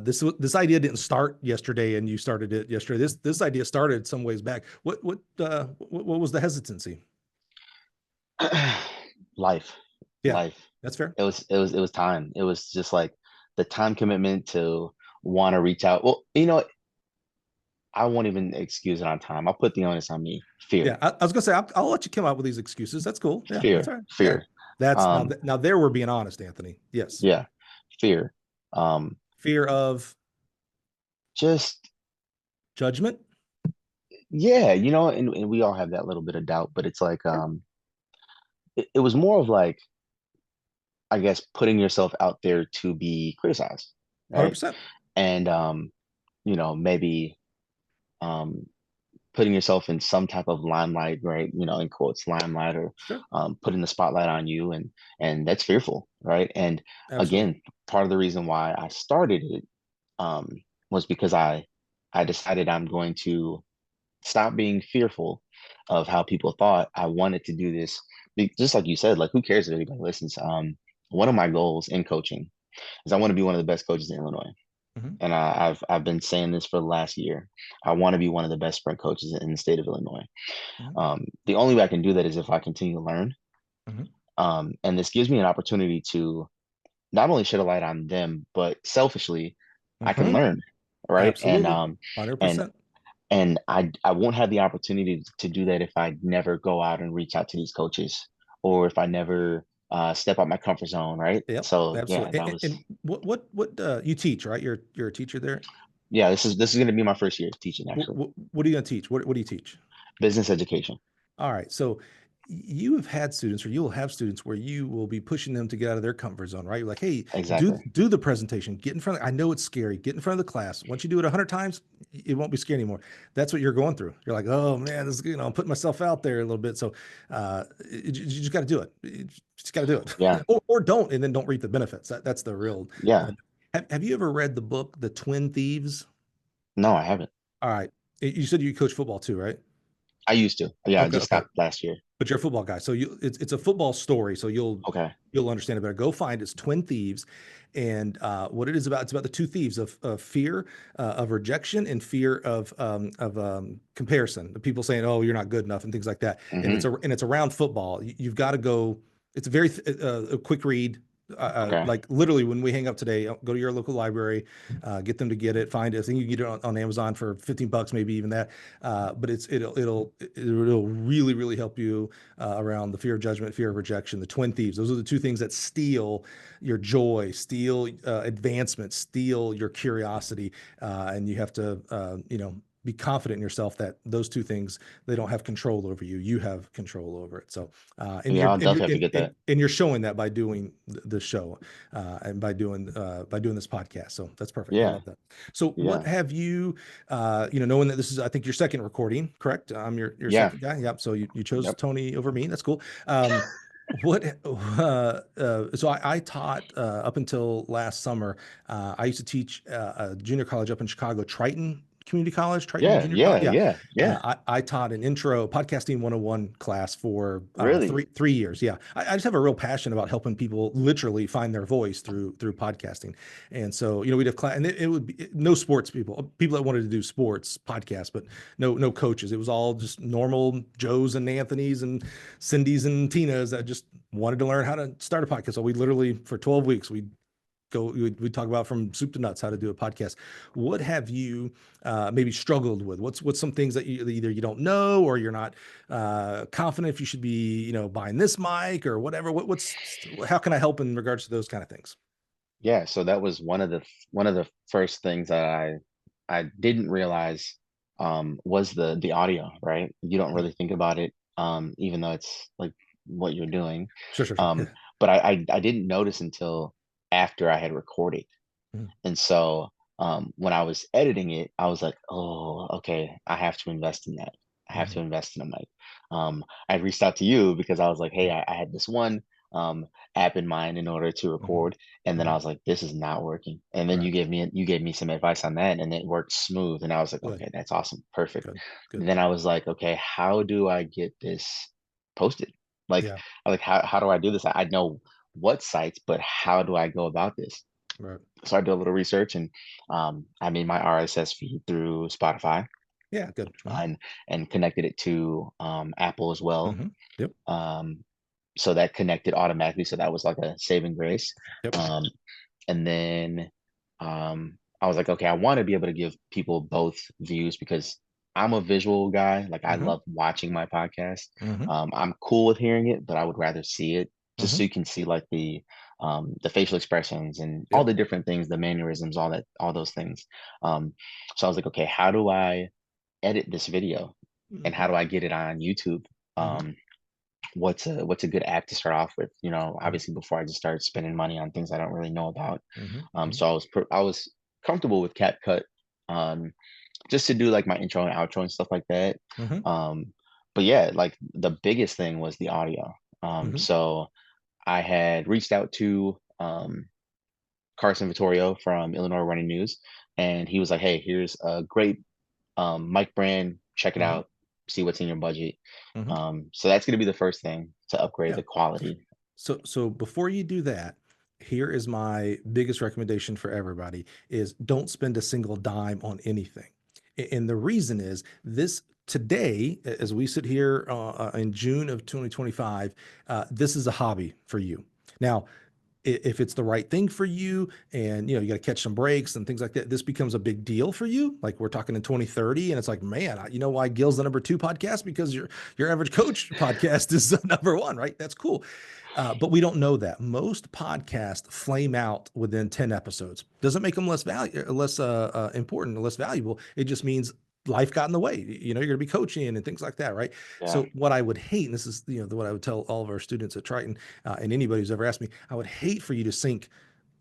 This idea didn't start yesterday, and you started it yesterday. This idea started some ways back. What was the hesitancy? Life. Yeah, Life. that's fair. It was time. It was just like the time commitment to want to reach out. Well, you know, I won't even excuse it on time. I'll put the onus on me. Fear. Yeah, I was gonna say I'll let you come out with these excuses. That's cool. Yeah, Fear. that's all right. Yeah, Fear. that's Um, now there we're being honest, Anthony. Yes, yeah. Fear. Um, fear of just judgment. yeah, you know, and we all have that little bit of doubt, but it's like it was more of like, I guess, putting yourself out there to be criticized, right? 100%. And you know, maybe um putting yourself in some type of limelight, right? You know, in quotes, limelight, or Sure. putting the spotlight on you, and that's fearful, right? And Absolutely. again, part of the reason why I started it um, was because I decided I'm going to stop being fearful of how people thought. I wanted to do this, just like you said, like who cares if anybody listens? One of my goals in coaching is I want to be one of the best coaches in Illinois. Mhm, And I've been saying this for the last year. I want to be one of the best sprint coaches in the state of Illinois. mhm, The only way I can do that is if I continue to learn. mhm, And this gives me an opportunity to not only shed a light on them, but selfishly, I can mhm. learn, right? Absolutely. And 100%. and I won't have the opportunity to do that if I never go out and reach out to these coaches, or if I never step out my comfort zone, right? Yep, So yeah, absolutely. that was And what you teach, right? You're a teacher there. yeah. This is going to be my first year teaching actually, What are you gonna teach? What do you teach? business education. All right. So you have had students, or you will have students where you will be pushing them to get out of their comfort zone, right? You're like, hey, Exactly. do the presentation, get in front of, I know it's scary, get in front of the class. Once you do it 100 times, it won't be scary anymore. That's what you're going through. You're like, oh man, this is, you know, I'm putting myself out there a little bit. So you just got to do it. You just got to do Yeah. it. Or don't, and then don't reap the benefits. That's the real. Yeah. Have you ever read the book, The Twin Thieves? No, I haven't. All right. You said you coach football too, right? I used to. Yeah, I Okay. just Okay. stopped last year. But you're a football guy, so it's a football story, so Okay. you'll understand it better. Go find it's Twin Thieves, and what it is about, it's about the two thieves of fear of rejection and fear of comparison. The people saying, "Oh, you're not good enough," and things like that. And Hmm. it's around football. You've got to go. It's a very a quick read. Okay. Like literally, when we hang up today, go to your local library, get them to get it. Find it. I think you can get it on Amazon for $15, maybe even that. But it'll really help you around the fear of judgment, fear of rejection, the twin thieves. Those are the two things that steal your joy, steal advancement, steal your curiosity, and you have to be confident in yourself that those two things, they don't have control over you. You have control over it. So Yeah, I'll definitely have to get that. and you're showing that by doing the show and by doing this podcast. So that's perfect. I Yeah. love that. So what Yeah. have you knowing that this is, I think, your second recording, correct? I'm your Yeah. second guy. Yep. So you chose Yep. Tony over me. That's cool. What so I taught up until last summer. I used to teach a junior college up in Chicago, Triton Yeah. Junior College. Yeah. Yeah. Yeah. Yeah. I taught an intro podcasting 101 class for I don't know, Really? 3 years. Yeah. I just have a real passion about helping people literally find their voice through podcasting. And so, we'd have class, and it would be no sports people that wanted to do sports podcasts, but no coaches. It was all just normal Joes and Anthony's and Cindy's and Tina's that just wanted to learn how to start a podcast. So we literally, for 12 weeks, we'd talk about from soup to nuts how to do a podcast. What have you maybe struggled with? What's some things that either you don't know, or you're not confident if you should be buying this mic or whatever? How can I help in regards to those kind of things? Yeah. So that was one of the first things that I didn't realize was the audio, right? You don't Mm. really think about it, even though it's like what you're doing. Sure, sure, sure. Um, Yeah. but I didn't notice until after I had recorded. Mhm. And so when I was editing it, I was like, oh, okay, I have to invest in that. I have to Mhm. invest in a mic. I reached out to you because I was like, hey, I had this one um, app in mind in order to Mhm. record, and then I Mhm. was like, this is not working. And then Right. you gave me some advice on that, and it worked smooth. And I was like, Good. okay, that's awesome, perfect. Good. Good. And then I was like, okay, how do I get this posted? Like, Yeah. how do I do this? I know what sites, but how do I go about this? Right. So I did a little research, and I made my RSS feed through Spotify Yeah. Good. Mhm. and connected it to Apple as well. Mhm. Yep. Um, so that connected automatically. So that was like a saving grace. Yep. Um, and then I was like, okay, I want to be able to give people both views because I'm a visual guy. Like I Mhm. love watching my podcast. Mhm. I'm cool with hearing it, but I would rather see it just so Mhm. you can see like the facial expressions and all Yep. the different things, the mannerisms, all those things. So I was like, okay, how do I edit this video and how Mhm. do I get it on YouTube? Mhm. Um, what's a good app to start off with, Mhm. obviously before I just start spending money on things I don't really know about. Mhm. So I was comfortable with CapCut, um just to do like my intro and outro and stuff like that. Mhm. um but yeah, like the biggest thing was the audio. Mhm. So I had reached out to Carson Vittorio from Illinois Running News, and he was like, hey, here's a great mic brand, check it Mhm. out, see what's in your budget. Mhm. So that's going to be the first thing to upgrade Yeah. the quality. So before you do that, here is my biggest recommendation for everybody is don't spend a single dime on anything. And the reason is this today, as we sit here in June of 2025, this is a hobby for you. Now, if it's the right thing for you and you got to catch some breaks and things like that, this becomes a big deal for you. Like we're talking in 2030 and it's like, man, you know why Gill's the number 2 podcast? Because your average coach podcast is the number 1, right? That's cool. But we don't know that. Most podcasts flame out within 10 episodes. Doesn't make them less important or less valuable. It just means life got in the way. You're going to be coaching and things like that, right? Yeah. So what I would hate, and this is what I would tell all of our students at Triton and anybody who's ever asked me, I would hate for you to sink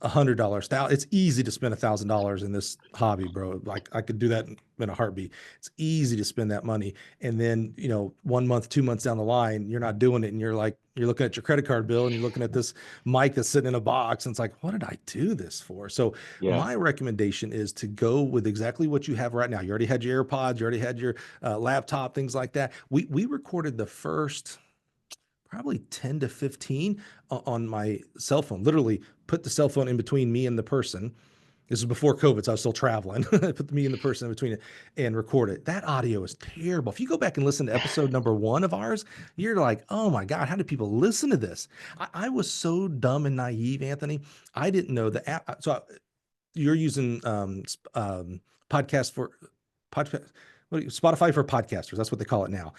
$100. It's easy to spend $1,000 in this hobby, bro. Like I could do that in a heartbeat. It's easy to spend that money, and then 1 month, 2 months down the line, you're not doing it, and you're looking at your credit card bill, and you're looking at this mic that's sitting in a box, and it's like, what did I do this for? So Yeah. my recommendation is to go with exactly what you have right now. You already had your AirPods, you already had your laptop, things like that. We recorded the first probably 10 to 15 on my cell phone. Literally put the cell phone in between me and the person. This is before COVID, so I was still traveling. Put me and the person in between it and record it. That audio is terrible. If you go back and listen to episode number 1 of ours, you're like, oh my God, how did people listen to this? I was so dumb and naive, Anthony. I didn't know the app. You're using podcast for podcast. Spotify for podcasters. That's what they call it now.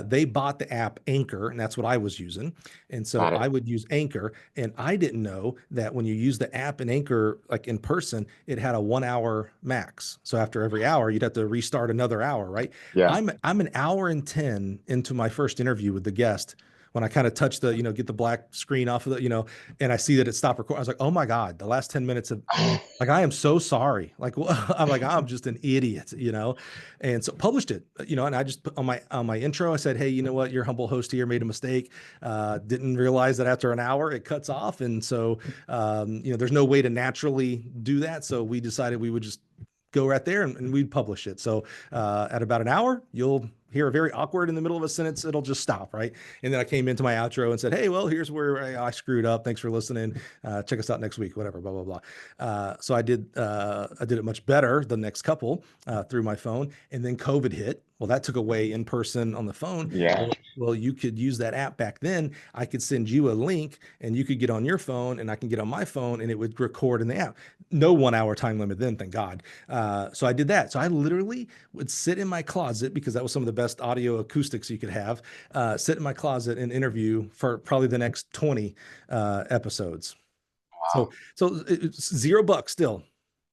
They bought the app Anchor, and that's what I was using. And so Got it. I would use Anchor, and I didn't know that when you use the app in Anchor, like in person, it had a 1 hour max. So after every hour, you'd have to restart another hour, right? Yeah. I'm an hour and 10 into my first interview with the guest when I kind of touch the, get the black screen off of the, and I see that it stopped recording. I was like, oh my God, the last 10 minutes of like, I am so sorry. Like, I'm like, I'm just an idiot. And so published it, and I just put on my intro, I said, hey, you know what? Your humble host here made a mistake. Didn't realize that after an hour it cuts off. And so, there's no way to naturally do that. So we decided we would just go right there and we'd publish it. So at about an hour, you'll hear a very awkward in the middle of a sentence. It'll just stop, right? And then I came into my outro and said, hey, well, here's where I screwed up. Thanks for listening. Check us out next week, whatever, blah, blah, blah. So I did it much better the next couple through my phone. And then COVID hit. Well, that took away in person on the phone. Yeah. Well, you could use that app back then. I could send you a link and you could get on your phone and I can get on my phone and it would record in the app. No 1 hour time limit then, thank God. So I did that. So I literally would sit in my closet because that was some of the best audio acoustics you could have. Sit in my closet and interview for probably the next 20 episodes. Wow. So it's $0 still.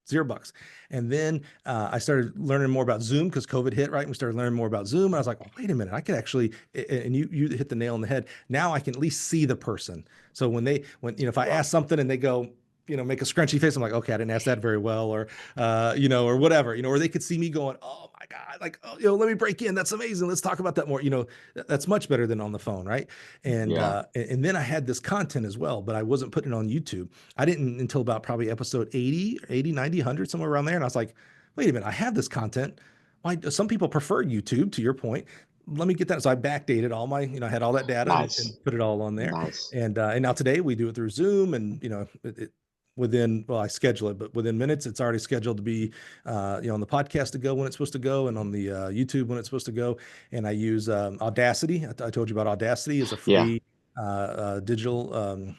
$0. And then I started learning more about Zoom because COVID hit, right? And we started learning more about Zoom. And I was like, oh, wait a minute, I could actually, and you hit the nail on the head. Now I can at least see the person. So when if I ask something and they go, make a scrunchy face, I'm like, okay, I didn't ask that very well, or, or whatever, or they could see me going, oh my God, like, oh, let me break in. That's amazing. Let's talk about that more. That's much better than on the phone. Right. Yeah. And then I had this content as well, but I wasn't putting it on YouTube. I didn't until about probably episode 80, 90, 100, somewhere around there. And I was like, wait a minute, I have this content. Why some people prefer YouTube, to your point. Let me get that. So I backdated all my, I had all that data and Nice. put it all on there. Nice. And now today we do it through Zoom, and I schedule it, but within minutes it's already scheduled to be on the podcast to go when it's supposed to go, and on the YouTube when it's supposed to go. And I use Audacity. I told you about Audacity is a Yeah. free digital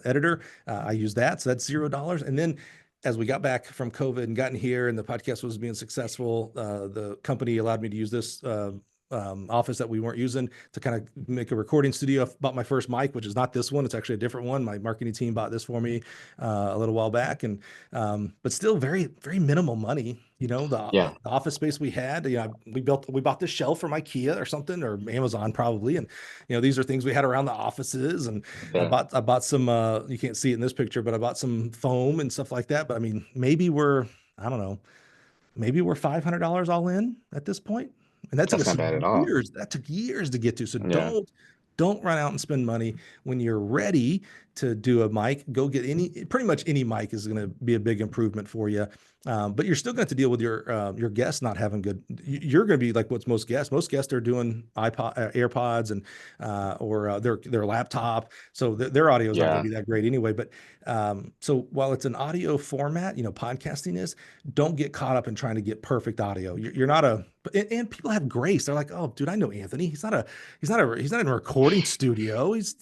editor. I use that, so that's $0. And then as we got back from COVID and gotten here and the podcast was being successful, the company allowed me to use this office that we weren't using to kind of make a recording studio. I bought my first mic, which is not this one. It's actually a different one. My marketing team bought this for me a little while back, and but still very, very minimal money. The office space we had, we bought this shelf from IKEA or something, or Amazon probably. And, these are things we had around the offices. And I bought some, you can't see it in this picture, but I bought some foam and stuff like that. But I mean, I don't know, maybe we're $500 all in at this point. And that took That's us not bad at all. years. That took years to get to. So Yeah. don't run out and spend money. When you're ready to do a mic, go get pretty much any mic is going to be a big improvement for you. But you're still going to have to deal with your guests not having good. You're going to be like what's most guests. Most guests are doing AirPods and or their laptop, so their audio is not going to be that great anyway. But so while it's an audio format, podcasting is. Don't get caught up in trying to get perfect audio. You're not and people have grace. They're like, oh, dude, I know Anthony. He's not in a recording studio. He's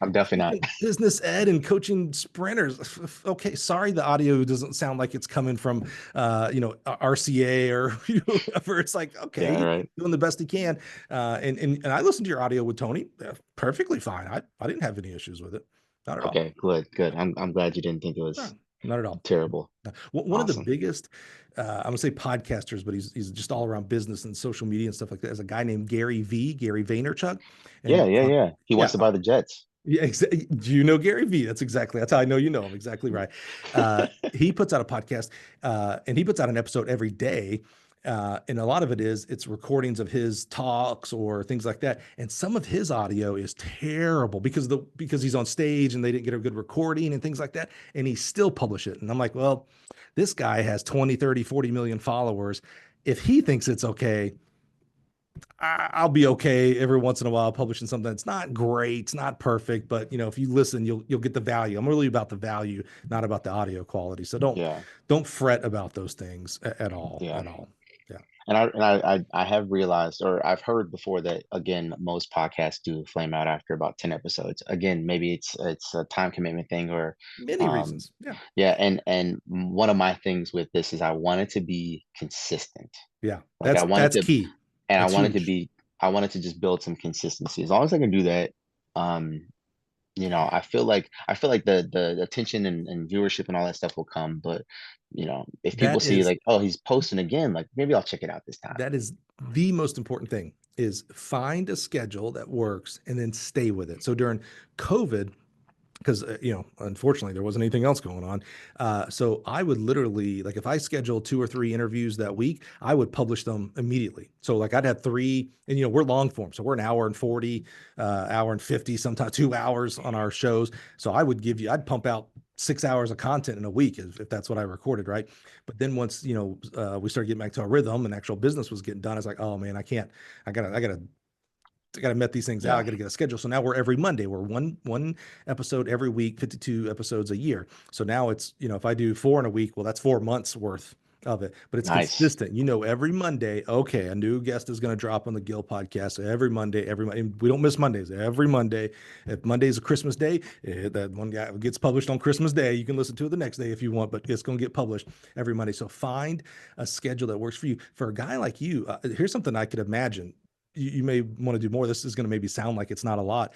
I'm definitely not. Business ed and coaching sprinters. Okay, sorry, the audio doesn't sound like it's coming from RCA or whoever. It's like, okay, Yeah, right. doing the best he can. And I listened to your audio with Tony, perfectly fine. I didn't have any issues with it. Not at all. Okay, good. I'm glad you didn't think it was not at all terrible. One of the biggest, I'm gonna say podcasters, but he's just all around business and social media and stuff like that. Is a guy named Gary Vaynerchuk. And Yeah. He wants to buy the Jets. Yeah, exactly. Do you know Gary Vee? That's how I know you know him. Exactly right. He puts out a podcast, and he puts out an episode every day. And a lot of it's recordings of his talks or things like that. And some of his audio is terrible because he's on stage and they didn't get a good recording and things like that. And he still publish it. And I'm like, well, this guy has 20, 30, 40 million followers. If he thinks it's okay, I'll be okay every once in a while publishing something that's not great, it's not perfect, but if you listen, you'll get the value. I'm really about the value, not about the audio quality. So don't fret about those things at all. Yeah. At all. Yeah. And I have realized, or I've heard before, that again, most podcasts do flame out after about 10 episodes. Again, maybe it's a time commitment thing, or many reasons. Yeah. And one of my things with this is I want it to be consistent. Yeah. Like that's key. And that's I wanted to just build some consistency. As long as I can do that, I feel like the attention and viewership and all that stuff will come. But if people see like, oh, he's posting again, like maybe I'll check it out this time. That is the most important thing, is find a schedule that works and then stay with it. So during COVID, because unfortunately there wasn't anything else going on, so I would literally, like, if I scheduled 2 or 3 interviews that week, I would publish them immediately. So like I'd have 3, and we're long form, so we're an hour and 40, hour and 50, sometimes 2 hours on our shows. So I'd pump out 6 hours of content in a week if that's what I recorded, right? But then once we started getting back to our rhythm and actual business was getting done, I was like, oh man, I gotta met these things out. I gotta get a schedule. So now we're every Monday. We're one episode every week, 52 episodes a year. So now it's, if I do 4 in a week, well, that's 4 months worth of it, but it's consistent. Every Monday, okay, a new guest is going to drop on the Gill podcast every Monday. We don't miss Mondays. Every Monday. If Monday's a Christmas day, that one guy gets published on Christmas Day. You can listen to it the next day if you want, but it's going to get published every Monday. So find a schedule that works for you. For a guy like you, here's something I could imagine. You may want to do more. This is going to maybe sound like it's not a lot,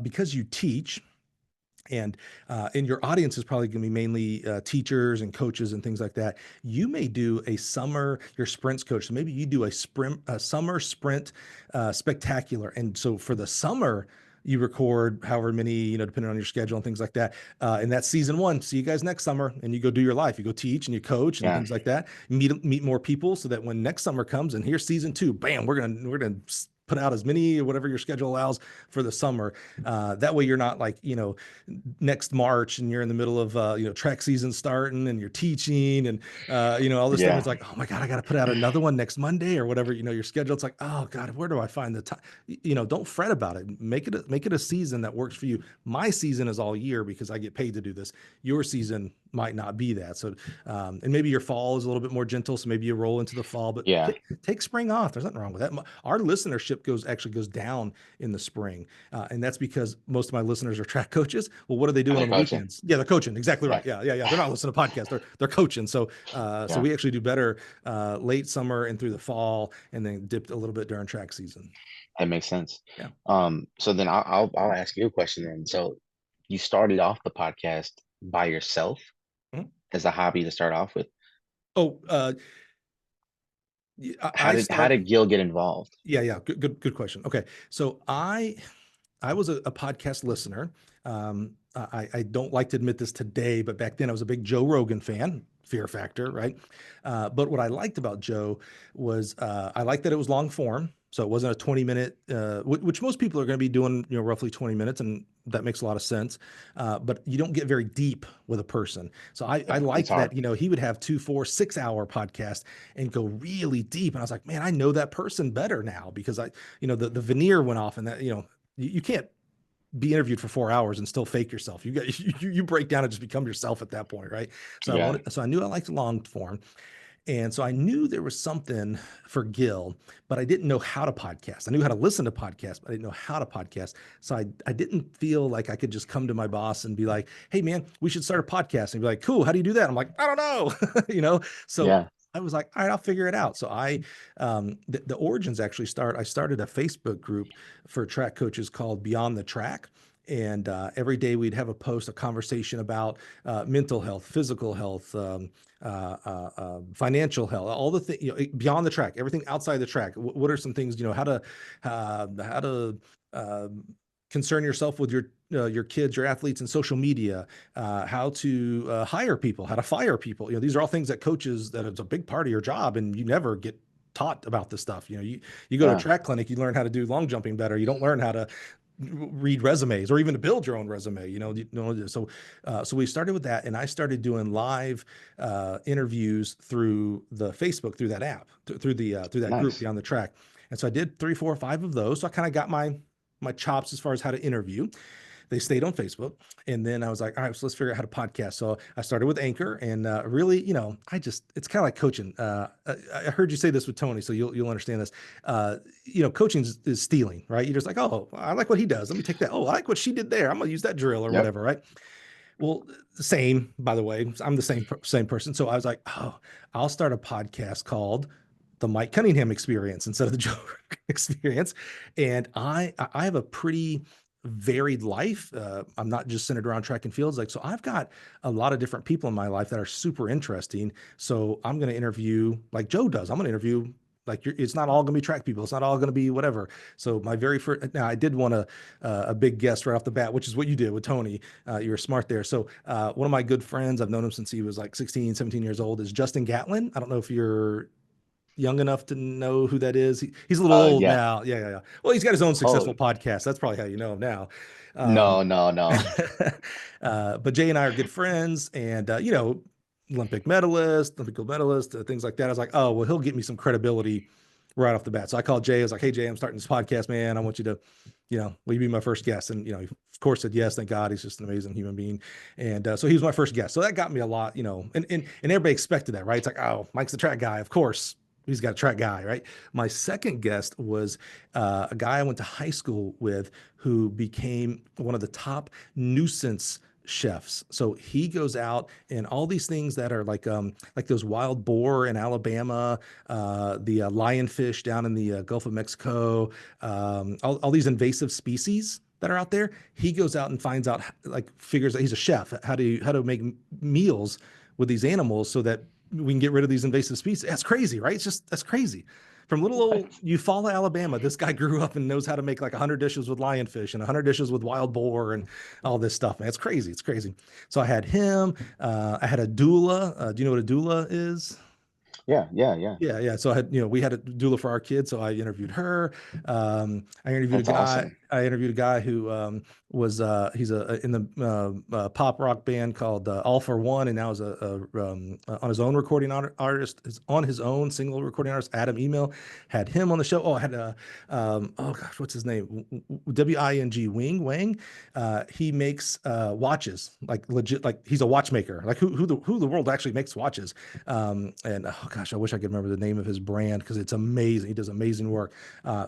because you teach. And your audience is probably going to be mainly teachers and coaches and things like that. You may do your sprints coach. So maybe you do a summer sprint spectacular. And so for the summer, you record however many, depending on your schedule and things like that. And that's season one. See you guys next summer, and you go do your life. You go teach and you coach and Yeah. things like that. Meet more people, so that when next summer comes and here's season two, bam, we're gonna put out as many or whatever your schedule allows for the summer. That way you're not like, next March and you're in the middle of, track season starting and you're teaching and, all this stuff. Yeah. It's like, oh my God, I got to put out another one next Monday or whatever, your schedule. It's like, oh God, where do I find the time? Don't fret about it. Make it a season that works for you. My season is all year because I get paid to do this. Your season might not be that. So, and maybe your fall is a little bit more gentle. So maybe you roll into the fall, but Yeah. take spring off. There's nothing wrong with that. Our listenership actually goes down in the spring. And that's because most of my listeners are track coaches. Well, what are they doing on the coaching. weekends? Yeah, they're coaching. Exactly Yeah. right. Yeah. They're not listening to podcasts. They're coaching. So, so we actually do better late summer and through the fall, and then dipped a little bit during track season. That makes sense. Yeah. So then I'll ask you a question then. So you started off the podcast by yourself as a hobby to start off with. Oh, How did Gill get involved? Yeah. Good question. Okay. So I was a podcast listener. I don't like to admit this today, but back then I was a big Joe Rogan fan. Fear factor, right? But what I liked about Joe was I liked that it was long form. So it wasn't a 20-minute, which most people are going to be doing, roughly 20 minutes, and that makes a lot of sense. But you don't get very deep with a person. So I liked that, he would have 2, 4, 6 hour podcast and go really deep. And I was like, man, I know that person better now because the veneer went off, and that, you can't be interviewed for 4 hours and still fake yourself. You break down and just become yourself at that point, right? So I knew I liked long form. And so I knew there was something for Gill, but I didn't know how to podcast. I knew how to listen to podcasts, but I didn't know how to podcast. So I didn't feel like I could just come to my boss and be like, hey man, we should start a podcast. And be like, cool, how do you do that? I'm like, I don't know. So I was like, all right, I'll figure it out. So the origins actually I started a Facebook group for track coaches called Beyond the Track. And every day we'd have a conversation about mental health, physical health, financial health, all the things, beyond the track, everything outside the track. What are some things, how to concern yourself with your kids, your athletes, and social media, how to hire people, how to fire people. These are all things that coaches, that it's a big part of your job, and you never get taught about this stuff. You go to a track clinic, you learn how to do long jumping better. You don't learn how to read resumes or even to build your own resume, so we started with that, and I started doing live interviews through the Facebook, through that app, through that group Beyond the Track. And so I did 3, 4, 5 of those. So I kind of got my chops as far as how to interview. They stayed on Facebook. And then I was like, all right, so let's figure out how to podcast. So I started with Anchor, and really, it's kind of like coaching. I heard you say this with Tony, so you'll understand this. Coaching is stealing, right? You're just like, oh, I like what he does. Let me take that. Oh, I like what she did there. I'm going to use that drill or whatever, right? Well, same, by the way, I'm the same person. So I was like, oh, I'll start a podcast called the Mike Cunningham Experience instead of the Joe Experience. And I have a pretty varied life. I'm not just centered around track and fields. So I've got a lot of different people in my life that are super interesting. So I'm going to interview like Joe does. I'm going to interview it's not all going to be track people. It's not all going to be whatever. So my very first, now I did want a big guest right off the bat, which is what you did with Tony. You were smart there. So one of my good friends, I've known him since he was like 16, 17 years old, is Justin Gatlin. I don't know if you're young enough to know who that is. He's a little old now. Yeah. Well, he's got his own successful podcast. That's probably how you know him now. No. But Jay and I are good friends, and Olympic gold medalist, things like that. I was like, oh, well, he'll get me some credibility right off the bat. So I called Jay. I was like, hey, Jay, I'm starting this podcast, man. I want you to, will you be my first guest? And, he of course said yes. Thank God. He's just an amazing human being. And so he was my first guest. So that got me a lot, and everybody expected that, right? It's like, oh, Mike's the track guy. Of course, he's got a track guy, right? My second guest was a guy I went to high school with who became one of the top nuisance chefs. So he goes out and all these things that are like those wild boar in Alabama, the lionfish down in the Gulf of Mexico, all these invasive species. that are out there. He goes out and finds out, like, figures out, he's a chef, how to make meals with these animals so that we can get rid of these invasive species. That's crazy, right? It's just, that's crazy. From little What? old Eufaula, Alabama, this guy grew up and knows how to make like 100 dishes with lionfish and 100 dishes with wild boar and all this stuff, man. It's crazy. It's crazy. So I had him. I had a doula. Do you know what a doula is? Yeah, yeah, yeah. Yeah, yeah. So I had, we had a doula for our kids. So I interviewed her. I interviewed a That's guy. awesome. I interviewed a guy who was he's in the pop rock band called All for One, and now is on his own recording artist, is on his own single recording artist. Adam Email had him on the show. Oh, I had oh gosh, what's his name? Wing Wang. He makes watches, like legit, like he's a watchmaker. Like who the world actually makes watches. And oh gosh, I wish I could remember the name of his brand because it's amazing. He does amazing work.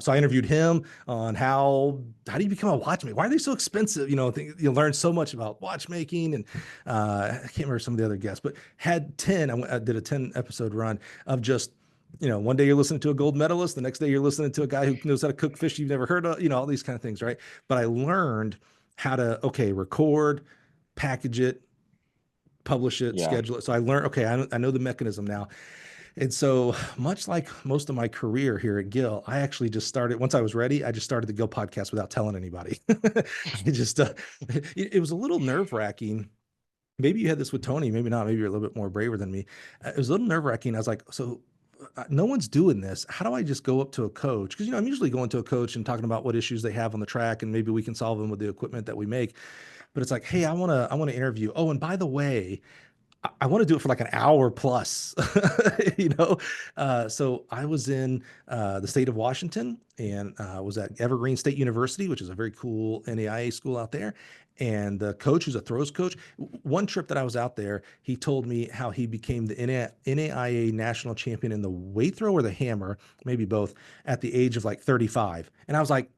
So I interviewed him on how do you become a watchmaker? Why are they so expensive? You learn so much about watchmaking, and I can't remember some of the other guests, but had 10. I did a 10 episode run of just, one day you're listening to a gold medalist, the next day you're listening to a guy who knows how to cook fish you've never heard of, all these kind of things, right? But I learned how to, okay, record, package it, publish it, Yeah. schedule it. So I learned, okay, I know the mechanism now. And so, much like most of my career here at Gill, I actually just started, once I was ready, I just started the Gill podcast without telling anybody. I just, it was a little nerve wracking. Maybe you had this with Tony, maybe not. Maybe you're a little bit more braver than me. It was a little nerve wracking. I was like, so no one's doing this. How do I just go up to a coach? Because, I'm usually going to a coach and talking about what issues they have on the track, and maybe we can solve them with the equipment that we make. But it's like, hey, I want to interview. Oh, and by the way, I want to do it for like an hour plus, you know? So I was in the state of Washington, and was at Evergreen State University, which is a very cool NAIA school out there. And the coach, who's a throws coach, one trip that I was out there, he told me how he became the NAIA national champion in the weight throw or the hammer, maybe both, at the age of like 35. And I was like,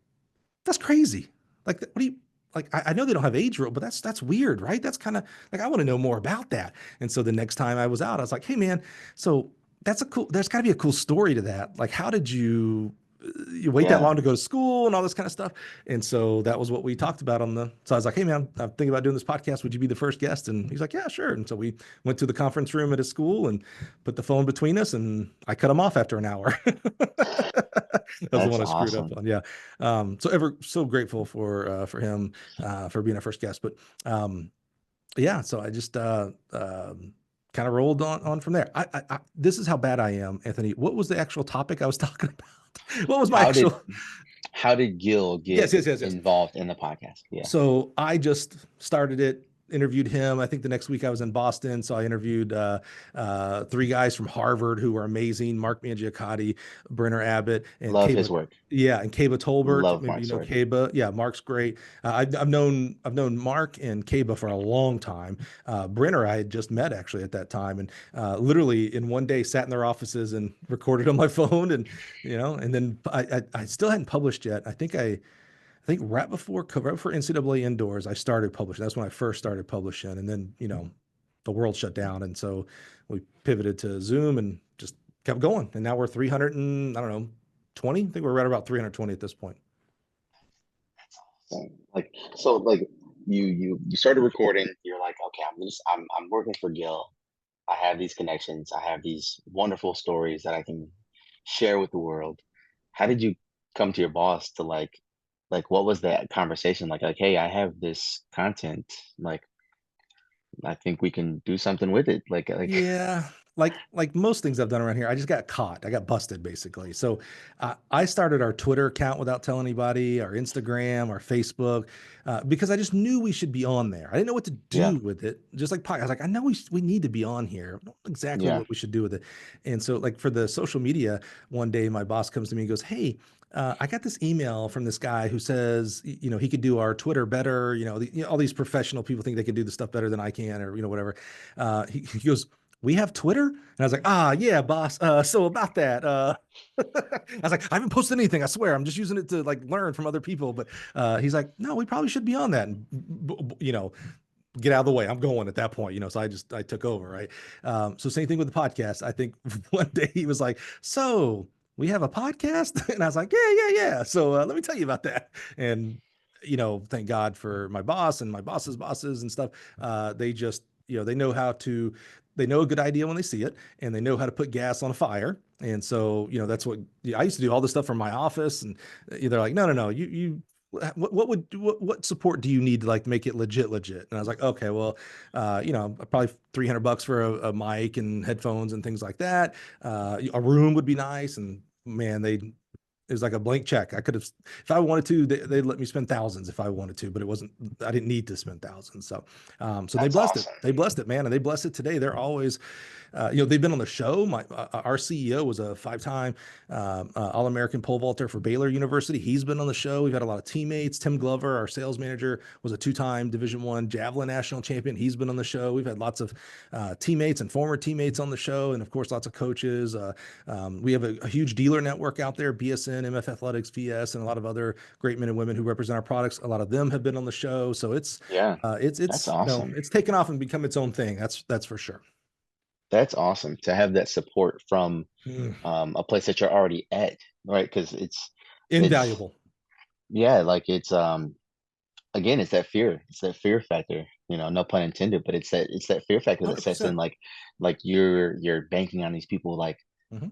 that's crazy. Like, what do you like? I know they don't have age rule, but that's weird, right? That's kind of like, I want to know more about that. And so the next time I was out, I was like, hey man, so there's got to be a cool story to that. Like, how did you wait that Yeah. long to go to school and all this kind of stuff? And so that was what we talked about so I was like, hey man, I'm thinking about doing this podcast. Would you be the first guest? And he's like, yeah, sure. And so we went to the conference room at his school and put the phone between us, and I cut him off after an hour. That was the That's one I screwed up awesome. on. Yeah. So ever so grateful for him, for being our first guest. But yeah, so I just kind of rolled on from there. This is how bad I am, Anthony. What was the actual topic I was talking about? What was my How did actual? how did Gil Yes, get yes, yes, yes. involved in the podcast? Yeah. So I just started it, interviewed him. I think the next week I was in Boston. So I interviewed three guys from Harvard who were amazing: Mark Mangiacotti, Brenner Abbott, and Love his Kaba. work. Yeah, and Kaba Tolbert. Love Maybe you Mark's know work. Kaba. Yeah, Mark's great. I've known Mark and Kaba for a long time. Brenner I had just met actually at that time, and literally in one day sat in their offices and recorded on my phone, and and then I still hadn't published yet. I think right before NCAA indoors, I started publishing. That's when I first started publishing. And then, the world shut down. And so we pivoted to Zoom and just kept going. And now we're 300 and I don't know, 20. I think we're right about 320 at this point. Like you started recording. You're like, okay, I'm working for Gil. I have these connections. I have these wonderful stories that I can share with the world. How did you come to your boss to like what was that conversation like, hey, I have this content, like I think we can do something with it. Like Yeah, like most things I've done around here, I just got caught. I got busted basically. So I started our Twitter account without telling anybody, our Instagram, our Facebook, because I just knew we should be on there. I didn't know what to yeah, do with it. Just like podcast, I was like, I know we need to be on here. I don't know exactly yeah, what we should do with it. And so, like, for the social media, one day my boss comes to me and goes, "Hey, I got this email from this guy who says, he could do our Twitter better. All these professional people think they can do the stuff better than I can, or whatever." He goes, "We have Twitter?" And I was like, yeah, boss. So about that, I was like, I haven't posted anything. I swear, I'm just using it to like learn from other people. But he's like, no, we probably should be on that. And get out of the way. I'm going at that point. So I took over, right? So same thing with the podcast. I think one day he was like, "So we have a podcast," and I was like, "Yeah, yeah, yeah." So let me tell you about that. And thank God for my boss and my boss's bosses and stuff. They just, they know they know a good idea when they see it, and they know how to put gas on a fire. And so, that's what I used to do all this stuff from my office, and they're like, no, what support do you need to like make it legit? And I was like, okay, well, probably $300 for a mic and headphones and things like that. A room would be nice. And man, it was like a blank check. I could have, if I wanted to, they'd let me spend thousands if I wanted to, but I didn't need to spend thousands. So, so they That's blessed it. awesome. They blessed it, man. And they blessed it today. They're always, they've been on the show. Our CEO was a 5-time All-American pole vaulter for Baylor University. He's been on the show. We've had a lot of teammates. Tim Glover, our sales manager, was a 2-time Division I javelin national champion. He's been on the show. We've had lots of teammates and former teammates on the show, and of course, lots of coaches. We have a huge dealer network out there: BSN, MF Athletics, VS, and a lot of other great men and women who represent our products. A lot of them have been on the show, so it's Yeah, it's that's it's awesome. it's taken off and become its own thing. That's for sure. That's awesome to have that support from Mm. a place that you're already at, right? Because it's Invaluable. yeah, like it's again, it's that fear factor, no pun intended, but it's that fear factor that sets in, 100%. like you're banking on these people like Hmm.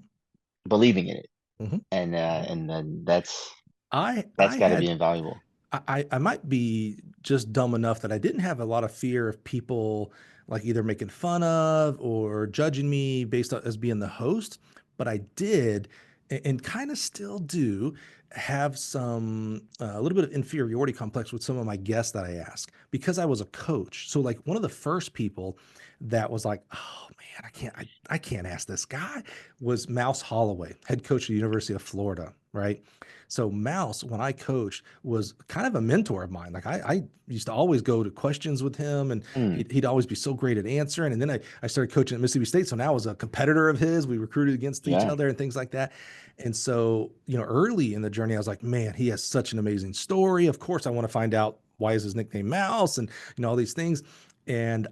believing in it, Hmm. and then that's I got to be had invaluable. I might be just dumb enough that I didn't have a lot of fear of people like either making fun of or judging me based on as being the host, but I did and kind of still do have a little bit of inferiority complex with some of my guests that I ask because I was a coach. So like one of the first people that was like, oh man, I can't ask this guy was Mouse Holloway, head coach of the University of Florida, right? So Mouse, when I coached, was kind of a mentor of mine. Like I used to always go to questions with him, and Mm, he'd always be so great at answering. And then I started coaching at Mississippi State, so now I was a competitor of his. We recruited against each yeah, other and things like that. And so, early in the journey, I was like, man, he has such an amazing story. Of course, I want to find out why is his nickname Mouse, and all these things. And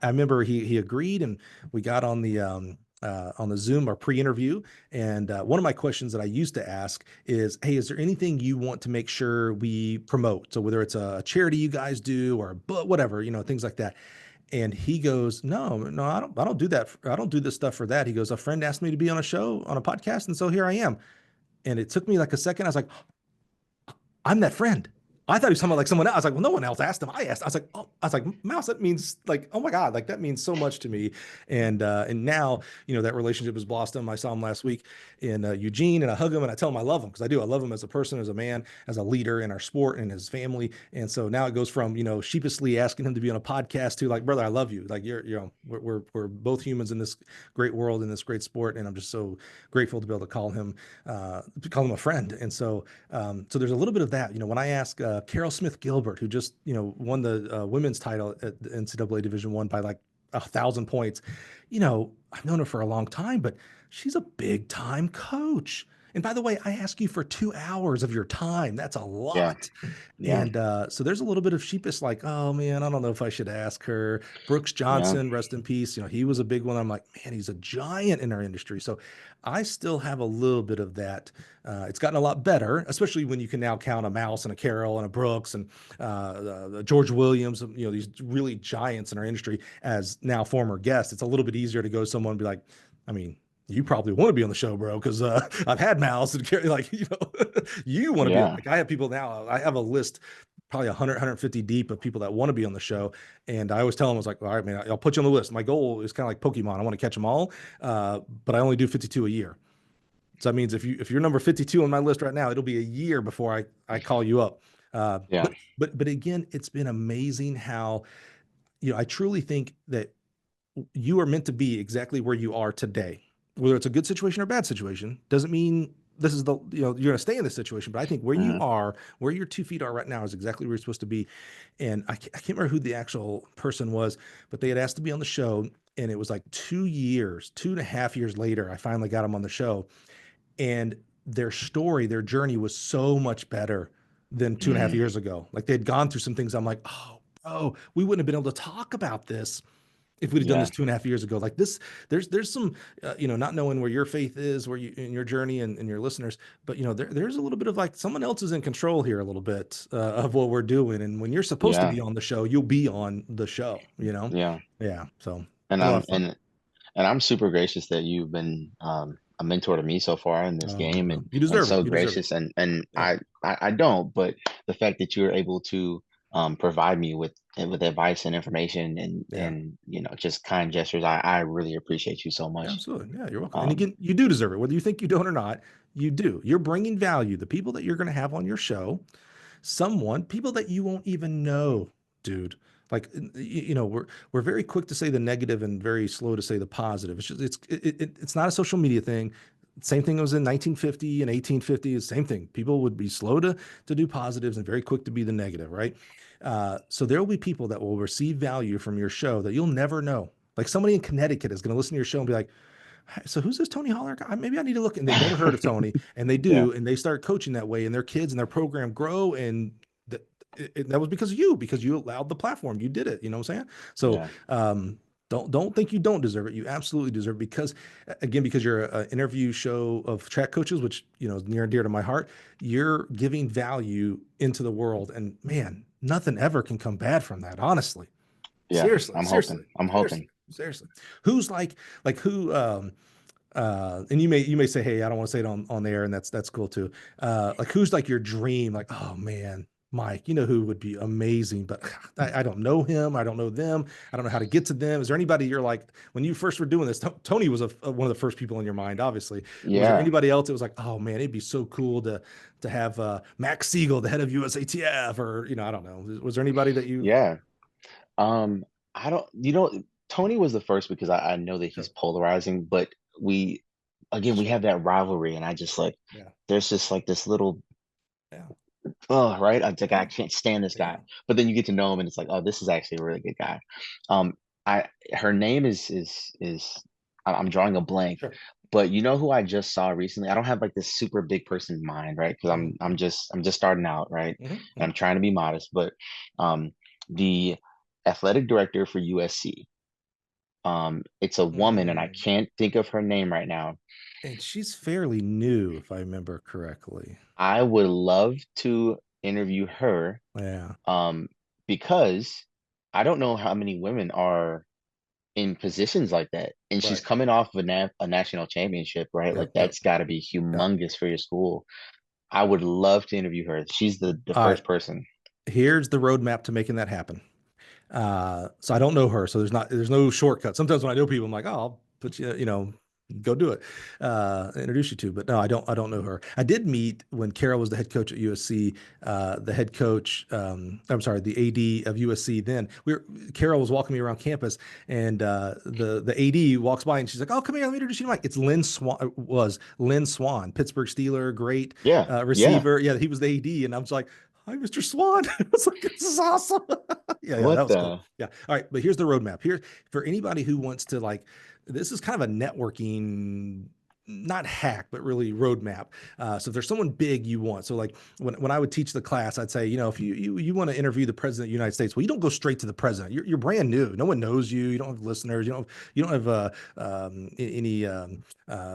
I remember he agreed, and we got on the Zoom, our pre-interview. And one of my questions that I used to ask is, hey, is there anything you want to make sure we promote? So whether it's a charity you guys do or a book, whatever, things like that. And he goes, no, I don't do that. I don't do this stuff for that. He goes, a friend asked me to be on a show, on a podcast. And so here I am. And it took me like a second. I was like, I'm that friend. I thought he was talking about like someone else. I was like, well, no one else asked him. I asked. I was like, oh, I was like, Mouse, that means like, oh my God, like that means so much to me. And now, that relationship has blossomed. I saw him last week in Eugene, and I hug him and I tell him I love him because I do. I love him as a person, as a man, as a leader in our sport and his family. And so now it goes from, sheepishly asking him to be on a podcast to like, brother, I love you. Like we're both humans in this great world, in this great sport. And I'm just so grateful to be able to call him a friend. And so there's a little bit of that. When I ask Carol Smith Gilbert, who just won the women's title at the NCAA Division I by like 1,000 points, I've known her for a long time, but she's a big time coach. And by the way, I ask you for 2 hours of your time. That's a yeah, lot. yeah, And so there's a little bit of sheepish, like, oh man, I don't know if I should ask her. Brooks yeah. Johnson, rest in peace. He was a big one. I'm like, man, he's a giant in our industry. So I still have a little bit of that. It's gotten a lot better, especially when you can now count a Mouse and a Carroll and a Brooks and George Williams, these really giants in our industry as now former guests. It's a little bit easier to go to someone and be like, I mean, you probably want to be on the show, bro, because I've had Mouse and Carrie, like, you want to be Yeah. like, I have people now, I have a list probably 100, 150 deep of people that want to be on the show. And I always tell them, I was like, all right, man, I'll put you on the list. My goal is kind of like Pokemon. I want to catch them all, but I only do 52 a year. So that means if you're number 52 on my list right now, it'll be a year before I call you up. Uh, Yeah. but but again, it's been amazing how I truly think that you are meant to be exactly where you are today. Whether it's a good situation or a bad situation, doesn't mean this is you're going to stay in this situation. But I think where you Mhm. are, where your 2 feet are right now, is exactly where you're supposed to be. And I can't remember who the actual person was, but they had asked to be on the show, and it was like 2 years, 2.5 years later, I finally got them on the show, and their story, their journey was so much better than 2.5 years ago. Like they'd gone through some things. I'm like, oh, bro, we wouldn't have been able to talk about this if we'd have done Yeah. this 2.5 years ago. Like this, there's some, not knowing where your faith is, where you in your journey, and your listeners, but there's a little bit of like someone else is in control here a little bit of what we're doing. And when you're supposed to Yeah. be on the show, you'll be on the show, Yeah. Yeah. So And a lot I'm of fun. and I'm super gracious that you've been a mentor to me so far in this Oh, game, well, you and deserve it. so You deserve it. gracious. And Yeah. I don't, but the fact that you're able to provide me with advice and information, Yeah. and just kind gestures, I really appreciate you so Yeah, much. absolutely. Yeah, you're welcome. And Um, again, you do deserve it. Whether you think you don't or not, you do. You're bringing value. The people that you're going to have on your show, people that you won't even know, dude. Like we're very quick to say the negative and very slow to say the positive. It's just it's not a social media thing. Same thing was in 1950 and 1850. Same thing. People would be slow to do positives and very quick to be the negative, right? So there will be people that will receive value from your show that you'll never know. Like somebody in Connecticut is going to listen to your show and be like, so who's this Tony Holler guy? Maybe I need to look. And they've never heard of Tony, and they yeah, do, and they start coaching that way, and their kids and their program grow. And that was because you allowed the platform. You did it. You know what I'm saying? So yeah, don't think you don't deserve it. You absolutely deserve it because, again, because you're an interview show of track coaches, which is near and dear to my heart. You're giving value into the world, and man, nothing ever can come bad from that. Honestly. yeah. Seriously, I'm seriously, hoping. I'm seriously, hoping. seriously. Who's like who and you may say, hey, I don't want to say it on the air, and that's cool too. Like who's like your dream? Like, oh man, Mike, who would be amazing, but I don't know him, I don't know them, I don't know how to get to them. Is there anybody you're like when you first were doing this? Tony was one of the first people in your mind, obviously. Was there Yeah, anybody else that was like, oh man, it'd be so cool to have Max Siegel, the head of USATF, or I don't know. Was there anybody that you? yeah. I don't. Tony was the first because I know that he's Sure. polarizing, but we again we Sure. have that rivalry, and I just like Yeah. there's just like this little Yeah. oh, right. I like I Yeah. can't stand this Yeah. guy. But then you get to know him and it's like, oh, this is actually a really good guy. Um, I her name I'm drawing a blank, Sure. but you know who I just saw recently? I don't have like this super big person in mind, right? Because Mm-hmm. I'm just starting out, right? And Mm-hmm. I'm trying to be modest, but um the athletic director for USC, it's a woman and I Mm. can't think of her name right now. And she's fairly new, if I remember correctly. I would love to interview her, Yeah. um, because I don't know how many women are in positions like that. And she's Right. coming off of a national championship, right? Yep. Like Yep. that's got to be Yep. humongous for your school. I would love to interview her. She's the All right. first person. Here's the roadmap to making that happen. So I don't know her, so there's no shortcut. Sometimes when I know people, I'm like, oh, I'll put go do it, introduce you to. But no, I don't know her. I did meet when Carol was the head coach at USC, the head coach, I'm sorry, the AD of USC. Then Carol was walking me around campus, and the AD walks by and she's like, oh, come here, let me introduce you to Mike. It's Lynn Swan, Pittsburgh Steeler, great Yeah, yeah. receiver. Yeah, he was the AD, and I was like, hi, Mr. Swan. I was like, this is awesome. Yeah, that What was cool. the? Yeah. All right, but here's the roadmap. Here for anybody who wants to this is kind of a networking, not hack, but really roadmap. So if there's someone big you want, so like when I would teach the class, I'd say, if you want to interview the president of the United States, well, you don't go straight to the president. You're brand new. No one knows you. You don't have listeners. You don't have any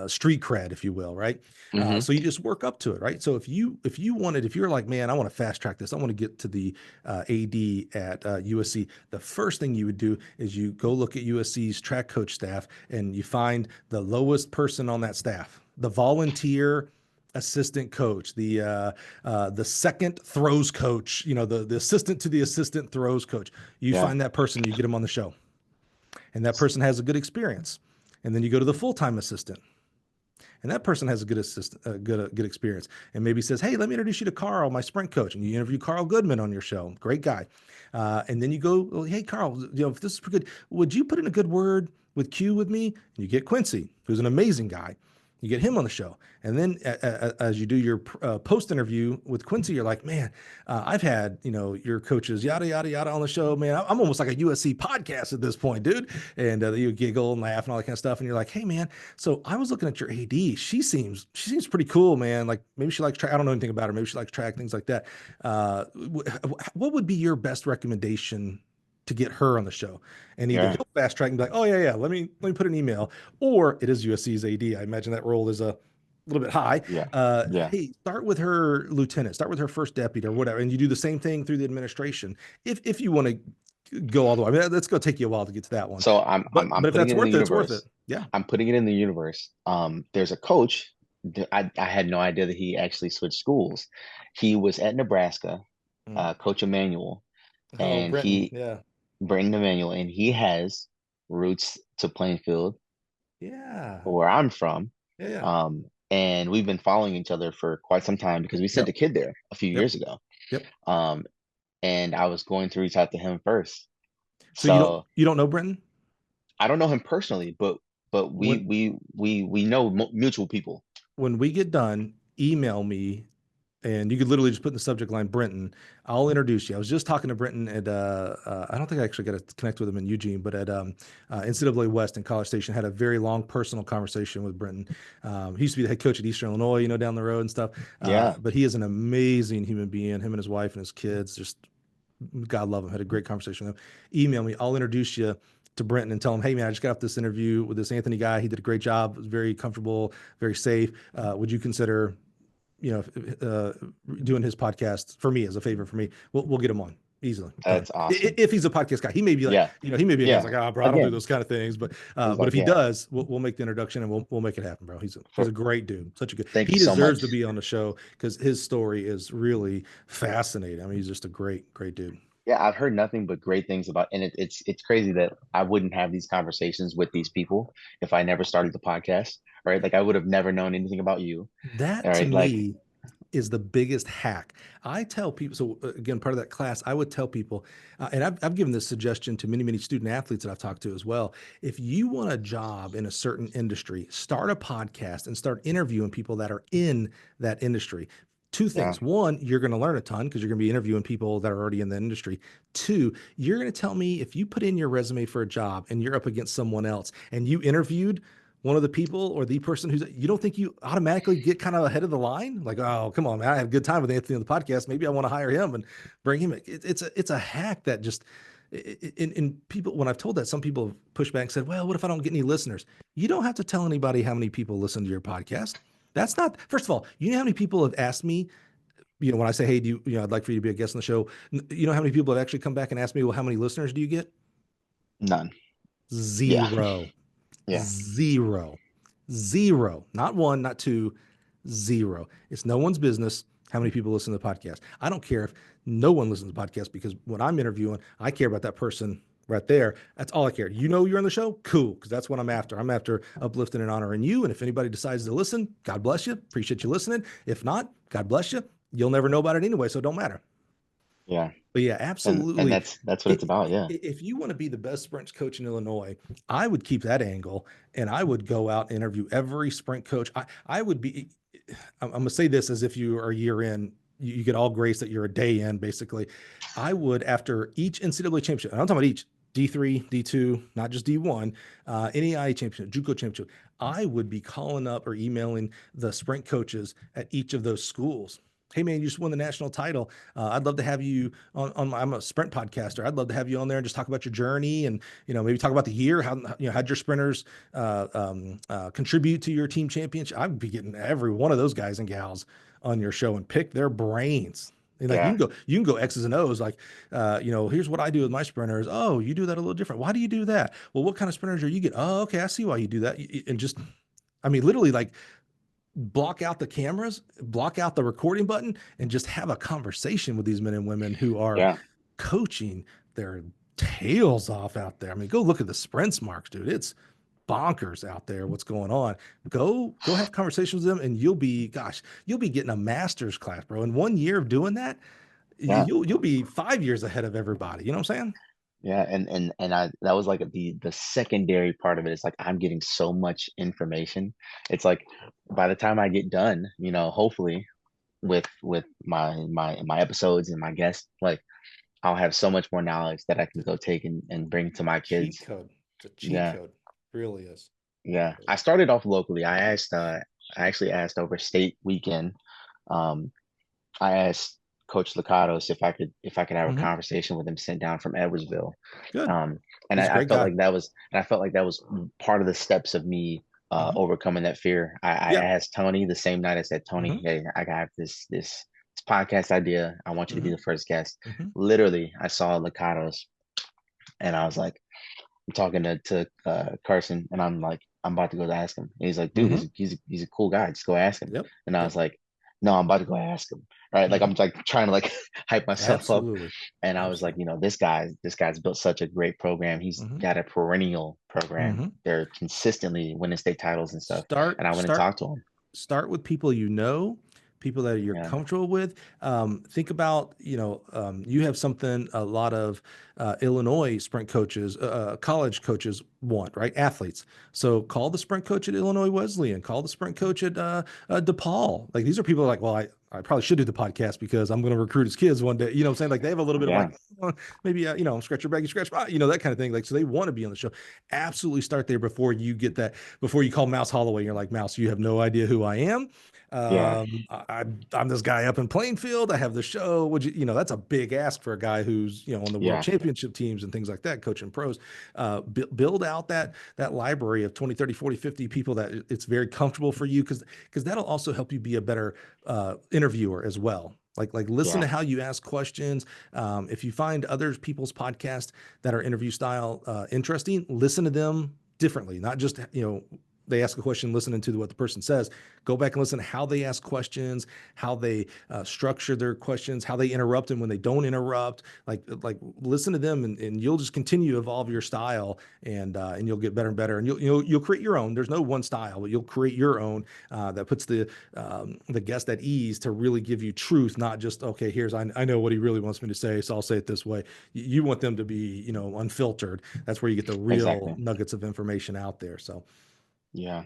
street cred, if you will, right? Hmm. So you just work up to it, right? So if you're like, man, I want to fast track this, I want to get to the AD at USC. The first thing you would do is you go look at USC's track coach staff, and you find the lowest person on that staff, the volunteer assistant coach, the second throws coach, the assistant to the assistant throws coach. You Yeah. find that person, you get them on the show, and that person has a good experience, and then you go to the full-time assistant, and that person has a good assistant, good experience, and maybe says, hey, let me introduce you to Carl, my sprint coach, and you interview Carl Goodman on your show, great guy. And then you go, well, hey, Carl, if this is pretty good, would you put in a good word with Q with me? And you get Quincy, who's an amazing guy. You get him on the show. And then as you do your post interview with Quincy, you're like, man, I've had, your coaches, yada, yada, yada on the show, man. I'm almost like a USC podcast at this point, dude. And you giggle and laugh and all that kind of stuff. And you're like, hey, man, so I was looking at your AD. She seems pretty cool, man. Like maybe she likes track. I don't know anything about her. Maybe she likes track, things like that. What would be your best recommendation to get her on the show. And either Yeah. he'll fast track and be like, oh yeah, let me put an email, or it is USC's AD. I imagine that role is a little bit high. Yeah. Yeah. Hey, start with her lieutenant, start with her first deputy or whatever. And you do the same thing through the administration. If you want to go all the way, I mean, that's going to take you a while to get to that one. So I'm But if putting that's it in the worth it, it's worth it. universe. Yeah. I'm putting it in the universe. There's a coach. I had no idea that he actually switched schools. He was at Nebraska, Mm. Coach Emmanuel, Oh, and Brenton. Yeah. Brenton Emmanuel, and he has roots to Plainfield, Yeah. where I'm from. Yeah. Yeah. And we've been following each other for quite some time because we sent a Yep. kid there a few Yep. years ago. Yep. And I was going to reach out to him first. So So you don't know Brenton? I don't know him personally, but When we know mutual people. when we get done, email me, and you could literally just put in the subject line Brenton. I'll introduce you. I was just talking to Brenton at I don't think I actually got to connect with him in Eugene, but at NCAA West in College Station, had a very long personal conversation with Brenton. He used to be the head coach at Eastern Illinois, down the road and stuff. Yeah. But he is an amazing human being. Him and his wife and his kids, just God love him. Had a great conversation with him. Email me. I'll introduce you to Brenton and tell him, hey man, I just got off this interview with this Anthony guy. He did a great job. Was very comfortable, very safe. Would you consider, doing his podcast for me as a favor for me? We'll get him on easily. Done. That's awesome. If he's a podcast guy, he may be like, Yeah. he may be Yeah. like, oh, bro, I don't do Again, those kind of things. But he's but if he yeah. does, we'll make the introduction and we'll make it happen, bro. He's a great dude. Such a good. Thank He you so deserves much. to be on the show because his story is really fascinating. I mean, he's just a great dude. Yeah, I've heard nothing but great things about, and it's crazy that I wouldn't have these conversations with these people if I never started the podcast, right? Like I would have never known anything about you. All That to right. Like, me is the biggest hack. I tell people, so again, part of that class, I would tell people, and I've given this suggestion to many student athletes that I've talked to as well. If you want a job in a certain industry, start a podcast and start interviewing people that are in that industry. Two yeah, things. One, you're going to learn a ton because you're going to be interviewing people that are already in the industry. Two, you're going to tell me if you put in your resume for a job and you're up against someone else and you interviewed one of the people or the person you don't think you automatically get kind of ahead of the line? Like, oh, come on, man, I had a good time with Anthony on the podcast. Maybe I want to hire him and bring him. It's a hack that just, in people, when I've told that, some people have pushed back and said, well, what if I don't get any listeners? You don't have to tell anybody how many people listen to your podcast. That's not, first of all, you know how many people have asked me, when I say, hey, I'd like for you to be a guest on the show. You know how many people have actually come back and asked me, well, how many listeners do you get? none. Yeah. Zero. Yeah. Zero. Not one, not two, zero. It's no one's business how many people listen to the podcast. I don't care if no one listens to the podcast because when I'm interviewing, I care about that person right there. That's all I care. You're on the show? Cool, because that's what I'm after. I'm after uplifting and honoring you. And if anybody decides to listen, God bless you. Appreciate you listening. If not, God bless you. You'll never know about it anyway, so it don't matter. Yeah. But yeah, And absolutely. that's what it's about. Yeah. If you want to be the best sprint coach in Illinois, I would keep that angle and I would go out and interview every sprint coach. I would be, I'm going to say this as if you are a year in, you get all grace that you're a day in, basically. I would, after each NCAA championship, and I'm talking about each, D3, D2, not just D1, NAIA championship, JUCO championship, I would be calling up or emailing the sprint coaches at each of those schools. Hey man, you just won the national title. I'd love to have you on I'm a sprint podcaster. I'd love to have you on there and just talk about your journey and, maybe talk about the year, how'd your sprinters contribute to your team championship. I'd be getting every one of those guys and gals on your show and pick their brains. And like Yeah. you can go X's and O's, like, here's what I do with my sprinters. Oh, you do that a little different. Why do you do that? Well, what kind of sprinters are you getting? Oh, okay. I see why you do that. And just, I mean, literally like, block out the cameras, block out the recording button, and just have a conversation with these men and women who are Yeah. coaching their tails off out there. I mean, go look at the sprints marks, dude. It's bonkers out there what's going on. Go have conversations with them and you'll be getting a master's class, bro. In 1 year of doing that, Yeah. you'll be 5 years ahead of everybody. You know what I'm saying? Yeah. And that was like the secondary part of it. It's like I'm getting so much information. It's like by the time I get done, hopefully with my episodes and my guests, like I'll have so much more knowledge that I can go take and bring to my Cheat kids. code. It's a cheat Yeah. code. It really is. Yeah. I started off locally. I actually asked over state weekend. I asked Coach Licados if I could have a Hmm. conversation with him sent down from Edwardsville. Good. Um, and He's a I great felt guy. like that was part of the steps of me Hmm. overcoming that fear. I Yeah. asked Tony the same night. I said, Tony, Hmm. hey, I got this podcast idea. I want you to be Hmm. the first guest. Hmm. Literally, I saw Licados and I was like, I'm talking to Carson, and I'm like, I'm about to go to ask him. And he's like, dude, Hmm. he's a cool guy. Just go ask him. Yep. And I Yep. was like, no, I'm about to go ask him. Right. Like Hmm. I'm like trying to like hype myself up. Absolutely. And I was like, Absolutely. this guy's built such a great program. He's Hmm. got a perennial program. Hmm. They're consistently winning state titles and stuff. Start And I went and start talked to him. start with people you know, people that you're Yeah. comfortable with. Think about, you have something a lot of Illinois sprint coaches, college coaches want, right? Athletes. So call the sprint coach at Illinois Wesleyan, call the sprint coach at DePaul. Like these are people like, well, I probably should do the podcast because I'm going to recruit his kids one day. You know what I'm saying? Like they have a little bit of Yeah. like, maybe, scratch your back, you scratch, that kind of thing. Like, so they want to be on the show. Absolutely start there before you get that, before you call Mouse Holloway. You're like, Mouse, you have no idea who I am. Yeah. I'm this guy up in Plainfield. I have the show. Would you, that's a big ask for a guy who's, on the world Yeah. championship teams and things like that, coaching pros. Build out that library of 20, 30, 40, 50 people that it's very comfortable for you. Cause that'll also help you be a better interviewer as well. Like listen Yeah. to how you ask questions. If you find other people's podcasts that are interview style interesting, listen to them differently, not just, they ask a question, listening to what the person says. Go back and listen to how they ask questions, how they structure their questions, how they interrupt them when they don't interrupt. Like listen to them, and you'll just continue to evolve your style, and you'll get better and better. And you'll create your own. There's no one style, but you'll create your own that puts the guest at ease to really give you truth, not just okay. I know what he really wants me to say, so I'll say it this way. You want them to be unfiltered. That's where you get the real Exactly. nuggets of information out there. So. Yeah.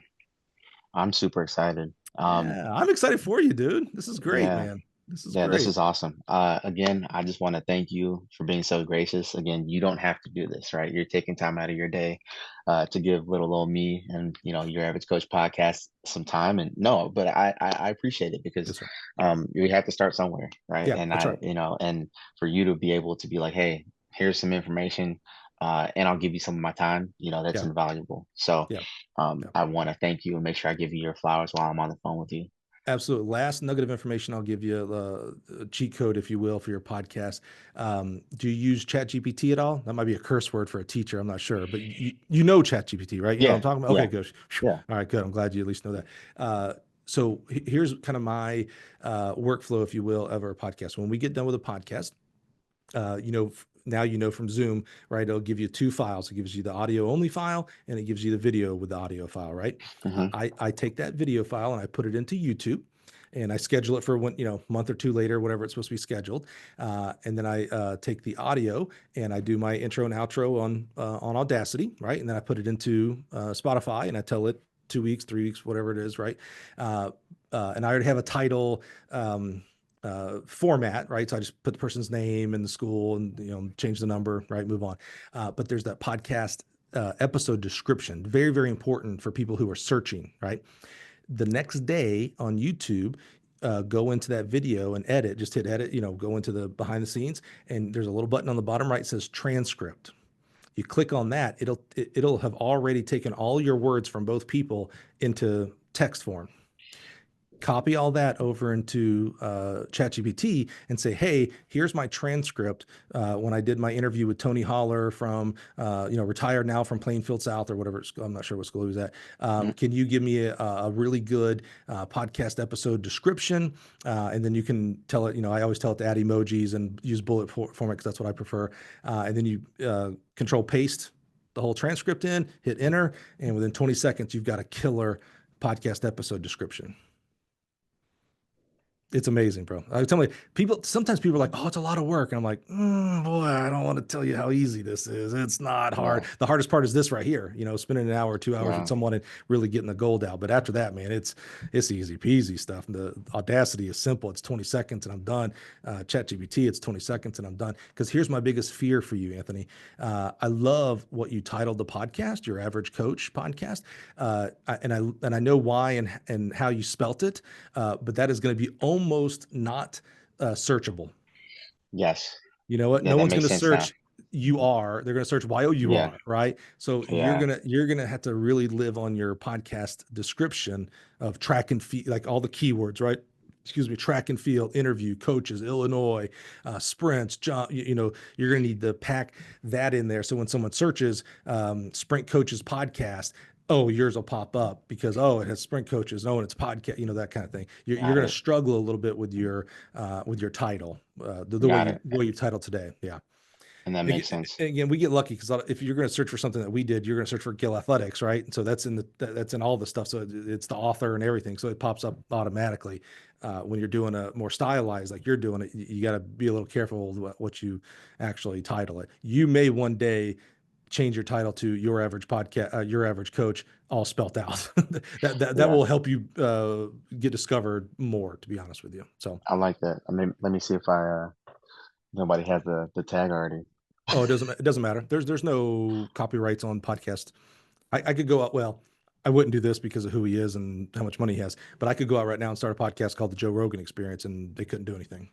I'm super excited. Yeah, I'm excited for you, dude. This is great, Yeah. man. This is Yeah, this great. is awesome. Again, I just want to thank you for being so gracious. Again, you don't have to do this, right? You're taking time out of your day to give little old me and your average coach podcast some time. And no, but I appreciate it because Yes, sir. we have to start somewhere, right? Yeah, And that's right. and for you to be able to be like, hey, here's some information, and I'll give you some of my time. That's Yeah, invaluable. So yeah, yeah. I want to thank you and make sure I give you your flowers while I'm on the phone with you. Absolutely. Last nugget of information I'll give you, a cheat code, if you will, for your podcast. Do you use ChatGPT at all? That might be a curse word for a teacher. I'm not sure, but you know ChatGPT, right? You know what I'm Yeah, talking about? Okay, yeah, good. yeah. All right, good. I'm glad you at least know that. So here's kind of my workflow, if you will, of our podcast. When we get done with a podcast, now from Zoom, right? It'll give you two files. It gives you the audio only file, and it gives you the video with the audio file, right? Hmm. I take that video file and I put it into YouTube, and I schedule it for when, month or two later, whatever it's supposed to be scheduled. And then I take the audio and I do my intro and outro on Audacity, right? And then I put it into Spotify, and I tell it 2 weeks, 3 weeks, whatever it is, right? And I already have a title. Format, right? So I just put the person's name and the school, and change the number, right? Move on. But there's that podcast episode description, very, very important for people who are searching, right? The next day on YouTube, go into that video and edit. Just hit edit. Go into the behind the scenes, and there's a little button on the bottom right that says transcript. You click on that, it'll have already taken all your words from both people into text form. Copy all that over into ChatGPT and say, hey, here's my transcript when I did my interview with Tony Holler from, retired now from Plainfield South or whatever. I'm not sure what school he was at. Can you give me a really good podcast episode description? And then you can tell it, I always tell it to add emojis and use bullet format because that's what I prefer. And then you control paste the whole transcript in, hit enter, and within 20 seconds, you've got a killer podcast episode description. It's amazing, bro. I tell you, sometimes people are like, oh, it's a lot of work. And I'm like, boy, I don't want to tell you how easy this is. It's not hard. Yeah, The hardest part is this right here, spending an hour or 2 hours with yeah, someone and really getting the gold out. But after that, man, it's easy peasy stuff. And the Audacity is simple. It's 20 seconds and I'm done. ChatGPT, it's 20 seconds and I'm done. Because here's my biggest fear for you, Anthony. I love what you titled the podcast, Your Average Coach podcast. And I know why and how you spelt it. But that is going to be almost not searchable. Yes. You know what? Yeah, No that one's going makes to sense now. search you are. They're going to search Yeah. YOUR, right? So Yeah. you're gonna have to really live on your podcast description of track and field, like all the keywords, right? Excuse me, track and field, interview, coaches, Illinois, sprints, jump. You're going to need to pack that in there. So when someone searches sprint coaches podcast, oh, yours will pop up because it has sprint coaches. Oh, and it's podcast, that kind of thing. You're Got going to it. struggle a little bit with your title, the Got it. way you titled today. Yeah. And that makes sense. Again, we get lucky because if you're going to search for something that we did, you're going to search for Gill Athletics, right? And so that's in all the stuff. So it's the author and everything. So it pops up automatically. When you're doing a more stylized, like you're doing it, you got to be a little careful with what you actually title it. You may one day change your title to Your Average Podcast, Your Average Coach, all spelt out. that will help you get discovered more, to be honest with you. So I like that. I mean, let me see if nobody has the tag already. Oh, it doesn't matter. There's no copyrights on podcasts. I could go out. Well, I wouldn't do this because of who he is and how much money he has. But I could go out right now and start a podcast called the Joe Rogan Experience, and they couldn't do anything.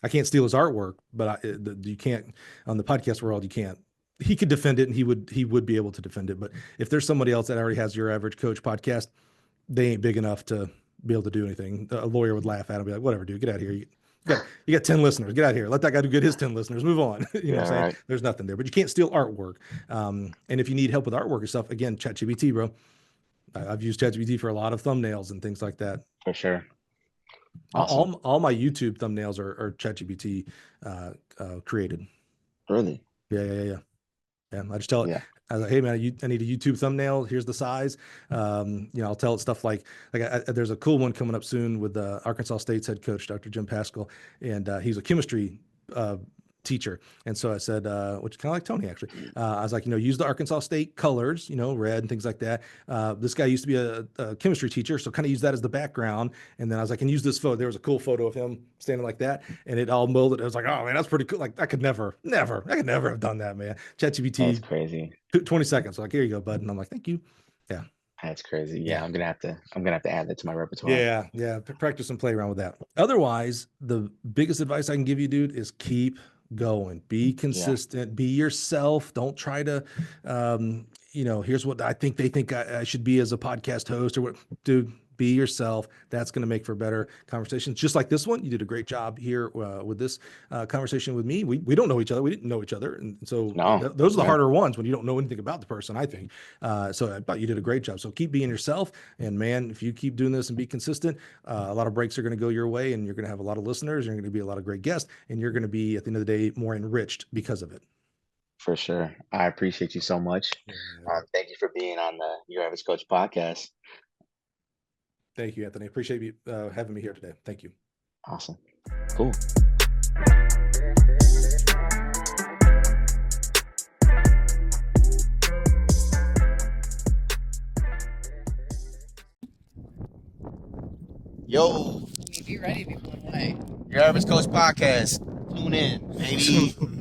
I can't steal his artwork, but you can't on the podcast world. You can't. He could defend it, and he would be able to defend it. But if there's somebody else that already has Your Average Coach podcast, they ain't big enough to be able to do anything. A lawyer would laugh at him, and be like, "Whatever, dude, get out of here. You got 10 listeners. Get out of here. Let that guy get his 10 listeners. Move on." What I'm saying? Right. There's nothing there, but you can't steal artwork. And if you need help with artwork and stuff, again, ChatGPT, bro. I've used ChatGPT for a lot of thumbnails and things like that. For sure. Awesome. All my YouTube thumbnails are ChatGPT created. Really? Yeah. I just tell it. Yeah. I was like, "Hey man, I need a YouTube thumbnail. Here's the size." I'll tell it stuff like there's a cool one coming up soon with Arkansas State's head coach, Dr. Jim Pascal, and he's a chemistry teacher. And so I said, which is kind of like Tony actually. I was like, use the Arkansas State colors, red and things like that. This guy used to be a chemistry teacher, so kind of use that as the background. And then I was like, and use this photo. There was a cool photo of him standing like that, and it all molded. I was like, oh man, that's pretty cool. Like I could never have done that, man. ChatGPT. That's crazy. 20 seconds. Like, here you go, bud. And I'm like, thank you. Yeah. That's crazy. Yeah. I'm gonna have to add that to my repertoire. Yeah. Practice and play around with that. Otherwise, the biggest advice I can give you, dude, is keep going. Be consistent. Be yourself. Don't try to, here's what I think they think I should be as a podcast host or what, dude. Be yourself. That's going to make for better conversations. Just like this one, you did a great job here with this conversation with me. We don't know each other. We didn't know each other, and so those are the harder ones when you don't know anything about the person, I think. So I thought you did a great job. So keep being yourself, and man, if you keep doing this and be consistent, a lot of breaks are going to go your way, and you're going to have a lot of listeners. You're going to be a lot of great guests, and you're going to be at the end of the day more enriched because of it. For sure. I appreciate you so much. Thank you for being on the Your Average Coach podcast. Thank you, Anthony. Appreciate you having me here today. Thank you. Awesome. Cool. Yo. Be ready to go away. Your Average Coach podcast. Tune in, baby.